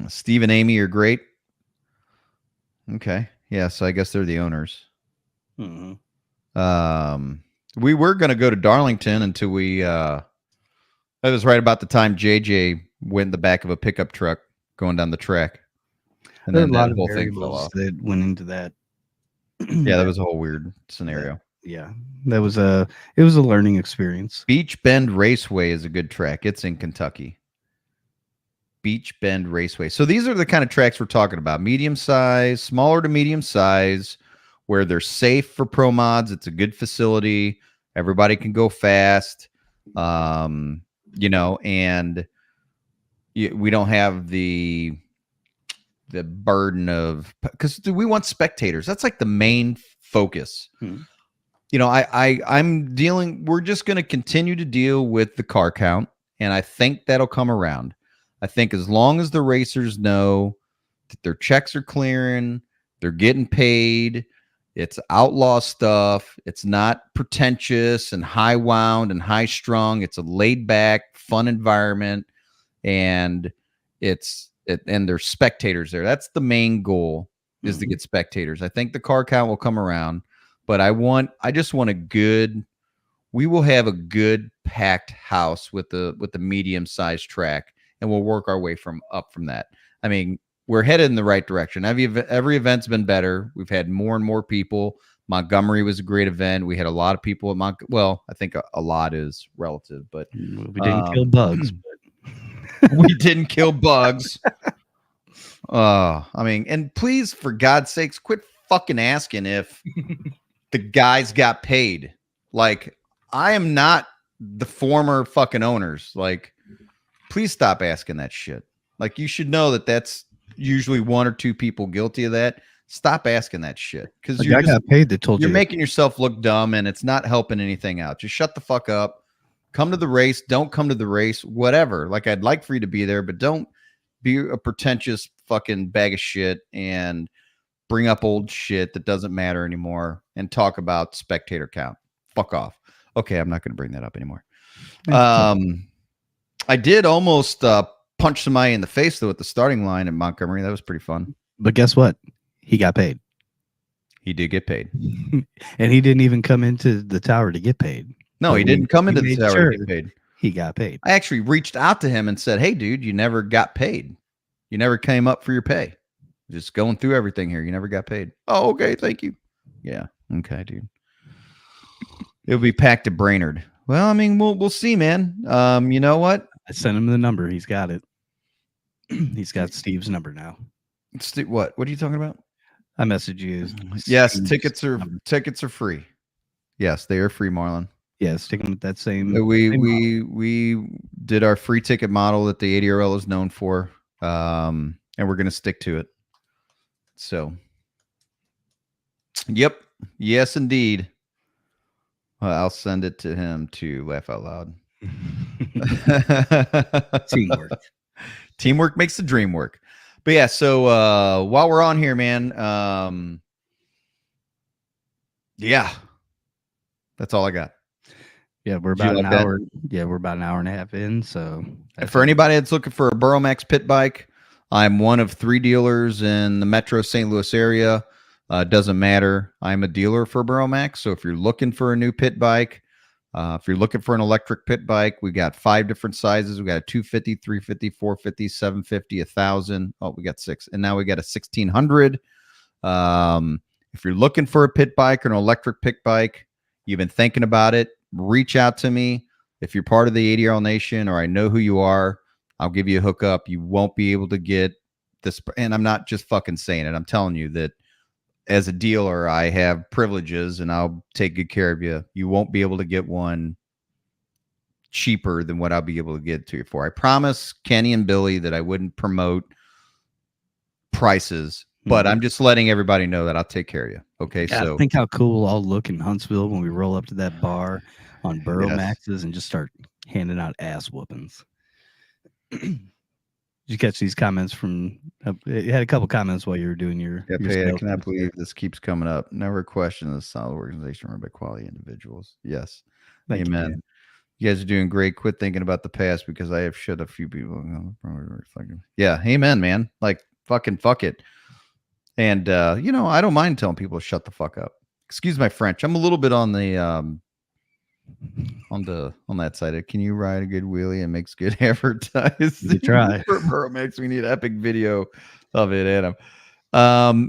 Steve and Amy are great. Okay. Yeah, so I guess they're the owners. Mm-hmm. We were going to go to Darlington until that was right about the time JJ went in the back of a pickup truck going down the track. And then that whole thing fell off. That went into that. Yeah, that was a whole weird scenario. Yeah. It was a learning experience. Beach Bend Raceway is a good track. It's in Kentucky. Beach Bend Raceway. So these are the kind of tracks we're talking about. Medium size, smaller to medium size, where they're safe for pro mods. It's a good facility. Everybody can go fast. And we don't have the burden of, because we want spectators. That's like the main focus. We're just going to continue to deal with the car count. And I think that'll come around. I think as long as the racers know that their checks are clearing, they're getting paid, it's outlaw stuff, it's not pretentious and high wound and high strung, it's a laid back, fun environment, and and there's spectators there. That's the main goal, is to get spectators. I think the car count will come around, but I just want we will have a good packed house with the medium sized track. And we'll work our way from that. I mean, we're headed in the right direction. Every event's been better. We've had more and more people. Montgomery was a great event. We had a lot of people at well, I think a lot is relative, but we didn't kill bugs. We didn't kill bugs. I mean, and please, for God's sakes, quit fucking asking if the guys got paid. Like, I am not the former fucking owners. Like, please stop asking that shit. Like, you should know that that's usually one or two people guilty of that. Stop asking that shit, because I got paid. That told you're you making yourself look dumb, and it's not helping anything out. Just shut the fuck up. Come to the race. Don't come to the race. Whatever. Like, I'd like for you to be there, but don't be a pretentious fucking bag of shit and bring up old shit that doesn't matter anymore and talk about spectator count. Fuck off. Okay, I'm not going to bring that up anymore. I did almost punch somebody in the face, though, at the starting line in Montgomery. That was pretty fun. But guess what? He got paid. He did get paid. And he didn't even come into the tower to get paid. No, he didn't come into the tower to get paid. He got paid. I actually reached out to him and said, hey, dude, you never got paid. You never came up for your pay. Just going through everything here. You never got paid. Oh, okay. Thank you. Yeah. Okay, dude. It'll be packed to Brainerd. Well, I mean, we'll see, man. You know what? I sent him the number. He's got it. He's got Steve's number now. What? What are you talking about? I messaged you. Yes, tickets are free. Yes, they are free, Marlon. Yeah, sticking with that same. We did our free ticket model that the ADRL is known for, and we're going to stick to it. So, yep, yes, indeed. I'll send it to him to laugh out loud. Teamwork makes the dream work. But yeah, so while we're on here, man, Yeah. That's all I got. Yeah, we're Would you about an like that? hour. Yeah, we're about an hour and a half in. So For anybody that's looking for a Burromax pit bike, I'm one of 3 dealers in the Metro St. Louis area. Doesn't matter. I'm a dealer for Burromax. So if you're looking for a new pit bike, if you're looking for an electric pit bike, we got 5 different sizes. We got a 250, 350, 450, 750, 1,000. Oh, we got 6. And now we got a 1,600. If you're looking for a pit bike or an electric pit bike, you've been thinking about it, reach out to me. If you're part of the ADRL Nation or I know who you are, I'll give you a hookup. You won't be able to get this. And I'm not just fucking saying it. I'm telling you that as a dealer, I have privileges and I'll take good care of you. You won't be able to get one cheaper than what I'll be able to get to you for. I promise Kenny and Billy that I wouldn't promote prices, but I'm just letting everybody know that I'll take care of you. Okay. God, So think how cool I'll look in Huntsville when we roll up to that bar on Burrow Yes. Maxes and just start handing out ass whoopings. Did you catch these comments from? You had a couple comments while you were doing your. I sales cannot pitch believe there. this keeps coming up. Never question a solid organization run by quality individuals. Yes. Thank you, Amen. man. You guys are doing great. Quit thinking about the past because I have shut a few people. Yeah. Amen, man. Like fucking fuck it. And I don't mind telling people to shut the fuck up. Excuse my French. I'm a little bit on the on that side. Can you ride a good wheelie and makes good advertising? You try. For Burromax, we need epic video of it, Adam.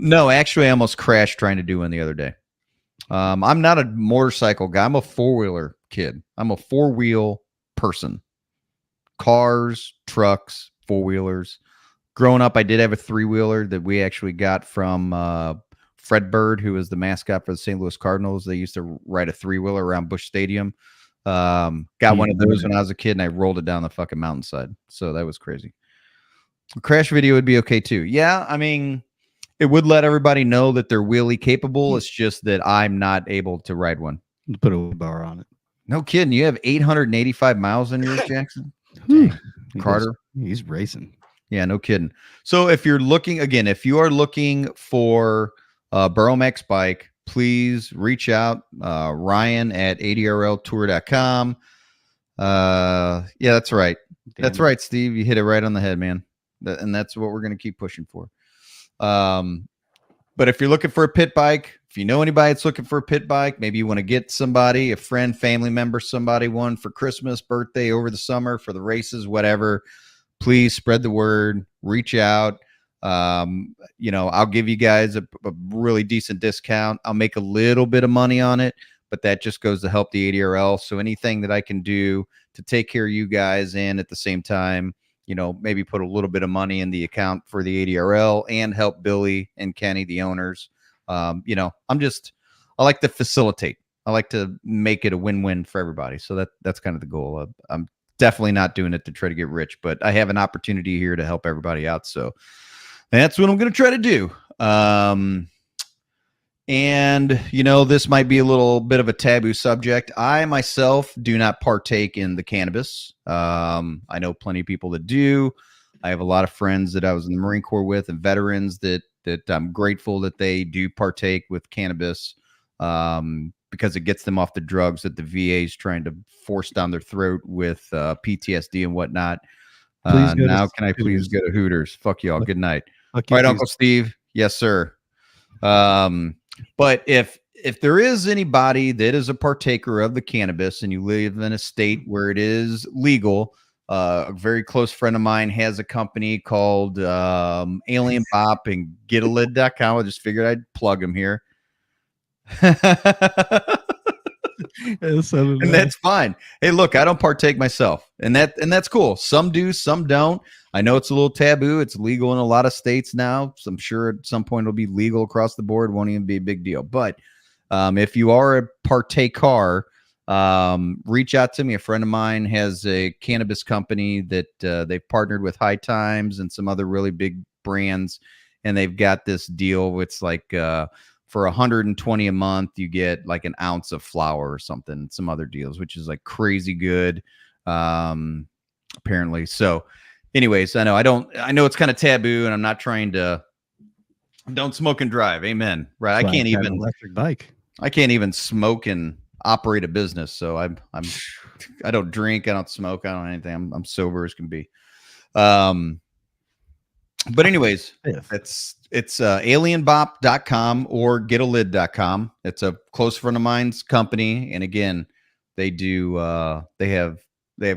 No, actually, I almost crashed trying to do one the other day. I'm not a motorcycle guy. I'm a 4-wheeler kid. I'm a 4-wheel person. Cars, trucks, 4-wheelers. Growing up, I did have a 3-wheeler that we actually got from Fred Bird, who was the mascot for the St. Louis Cardinals. They used to ride a 3-wheeler around Busch Stadium. Got one of those when I was a kid, and I rolled it down the fucking mountainside. So that was crazy. A crash video would be okay too. Yeah, I mean, it would let everybody know that they're wheelie capable. It's just that I'm not able to ride one. Put a bar on it. No kidding. You have 885 miles in yours, Jackson? Dang. Carter? He's racing. Yeah, no kidding. So if you're looking, again, if you are looking for a Burromax bike, please reach out. Ryan at adrltour.com. Yeah, that's right. That's right, Steve. You hit it right on the head, man. And that's what we're going to keep pushing for. But if you're looking for a pit bike, if you know anybody that's looking for a pit bike, maybe you want to get somebody, a friend, family member, somebody one for Christmas, birthday, over the summer, for the races, whatever, please spread the word, reach out. I'll give you guys a really decent discount. I'll make a little bit of money on it, but that just goes to help the ADRL. So anything that I can do to take care of you guys and at the same time, maybe put a little bit of money in the account for the ADRL and help Billy and Kenny, the owners. I like to facilitate. I like to make it a win-win for everybody. So that's kind of the goal. I'm definitely not doing it to try to get rich, but I have an opportunity here to help everybody out. So that's what I'm going to try to do. And this might be a little bit of a taboo subject. I myself do not partake in the cannabis. I know plenty of people that do. I have a lot of friends that I was in the Marine Corps with and veterans that I'm grateful that they do partake with cannabis, because it gets them off the drugs that the VA is trying to force down their throat with PTSD and whatnot. Now can I please go to Hooters? Fuck y'all. Good night. All right, Uncle Steve. Yes, sir. But if there is anybody that is a partaker of the cannabis and you live in a state where it is legal, a very close friend of mine has a company called Alien Pop and GetALid.com. I just figured I'd plug him here. And that's fine. Hey, look, I don't partake myself, and that's cool. Some do, some don't. I know it's a little taboo. It's legal in a lot of states now, so I'm sure at some point it'll be legal across the board. Won't even be a big deal. But if you are a partaker, reach out to me. A friend of mine has a cannabis company that they've partnered with High Times and some other really big brands, and they've got this deal. It's like for $120 a month, you get like an ounce of flour or something, some other deals, which is like crazy good, apparently. So anyways, I know it's kind of taboo, and I'm not trying to, don't smoke and drive. Amen. Right. I can't even electric bike. I can't even smoke and operate a business. So I don't drink. I don't smoke. I don't anything. I'm sober as can be. But anyways, it's alienbop.com or getalid.com. It's a close friend of mine's company. And again, they do, they have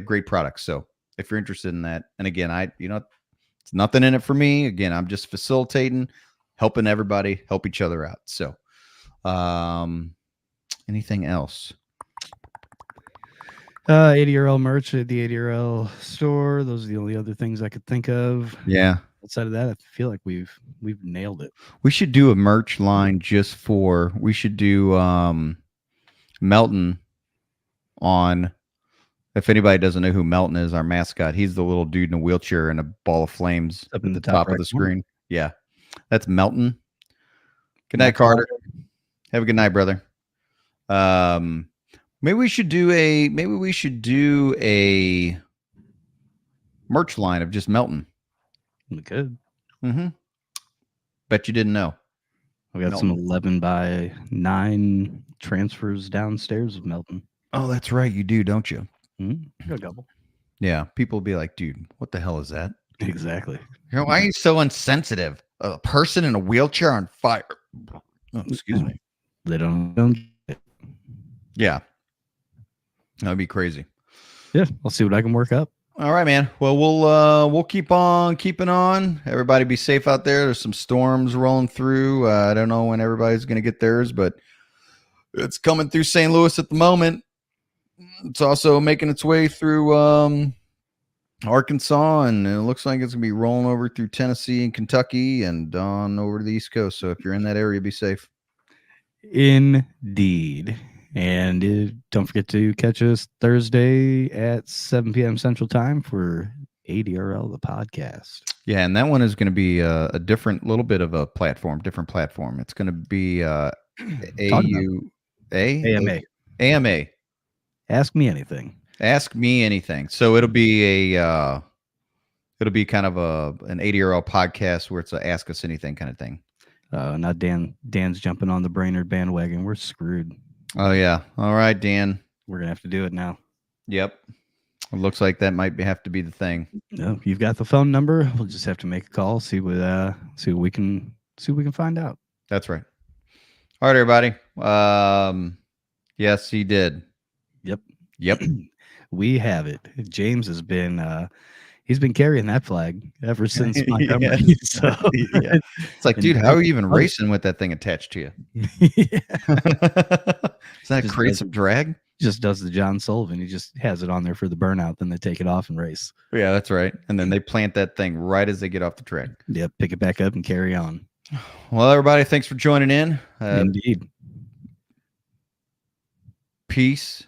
great products. So if you're interested in that, and again, it's nothing in it for me. Again, I'm just facilitating, helping everybody help each other out. So, anything else? 80RL merch at the 80RL store. Those are the only other things I could think of. Yeah. Outside of that, I feel like we've nailed it. We should do a merch line we should do Melton on. If anybody doesn't know who Melton is, our mascot, he's the little dude in a wheelchair and a ball of flames Up in at the the top top of right the corner. screen. Yeah. That's Melton. Good night, Carter. Have a good night, brother. Maybe we should do a merch line of just Melton. We could. Mm-hmm. Bet you didn't know. We got some 11x9 transfers downstairs of Melton. Oh, that's right. You do, don't you? Got a couple. Yeah. People will be like, dude, what the hell is that? Exactly. Why are you so insensitive? A person in a wheelchair on fire. Oh, excuse me. They don't. Yeah. That'd be crazy. Yeah. I'll see what I can work up. All right, man. Well, we'll keep on keeping on. Everybody be safe out there. There's some storms rolling through. I don't know when everybody's going to get theirs, but it's coming through St. Louis at the moment. It's also making its way through Arkansas, and it looks like it's going to be rolling over through Tennessee and Kentucky and on over to the East Coast. So if you're in that area, be safe. Indeed. And don't forget to catch us Thursday at 7 p.m. Central Time for 80RL, the podcast. Yeah, and that one is going to be a different little bit of a different platform. It's going to be AMA. Ask me anything. Ask me anything. So it'll be kind of an 80RL podcast where it's a ask us anything kind of thing. Now Dan's jumping on the Brainerd bandwagon. We're screwed. Oh yeah. All right, Dan. We're gonna have to do it now. Yep. It looks like that might have to be the thing. No, you've got the phone number. We'll just have to make a call, see what we can find out. That's right. All right, everybody. Yes, he did. Yep. We have it. James has been he's been carrying that flag ever since Montgomery. Yeah. So Yeah. It's like, dude, how are you even racing with that thing attached to you? Yeah. Does that Just create does- some drag? Just does the John Sullivan. He just has it on there for the burnout. Then they take it off and race. Yeah, that's right. And then they plant that thing right as they get off the track. Yep. Pick it back up and carry on. Well, everybody, thanks for joining in. Indeed. Peace.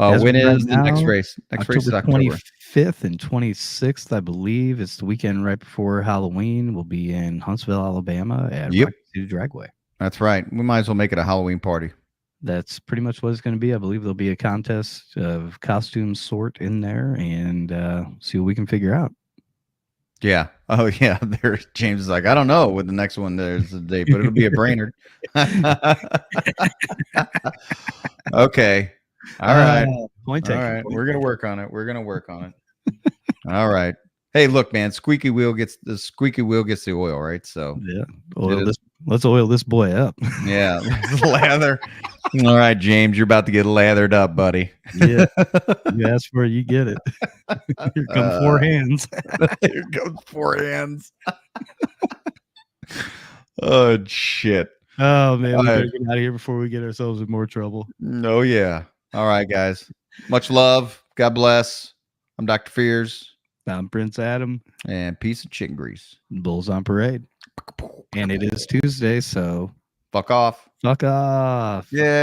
As When of right is the next now, race? Next race is October October. 25th and 26th, I believe. It's the weekend right before Halloween. We'll be in Huntsville, Alabama at Yep. Rock City Dragway. That's right. We might as well make it a Halloween party. That's pretty much what it's going to be. I believe there'll be a contest of costume sort in there and see what we can figure out. Yeah. Oh, yeah. There's James is like, I don't know with the next one there's a date, but it'll be a Brainerd. Okay. All right. Point All taken. right. We're going to work on it. All right. Hey, look, man, the squeaky wheel gets the oil, right? So Yeah. Let's oil this boy up. yeah, lather. All right, James, you're about to get lathered up, buddy. Yeah. You ask for it, you get it. Here come four hands. Here goes 4 hands. Oh shit. Oh man, we All better right. get out of here before we get ourselves in more trouble. Oh yeah. All right, guys. Much love. God bless. I'm Dr. Fears. I'm Prince Adam. And piece of chicken grease. Bulls on parade. And it is Tuesday, so Fuck off. fuck off. Yeah.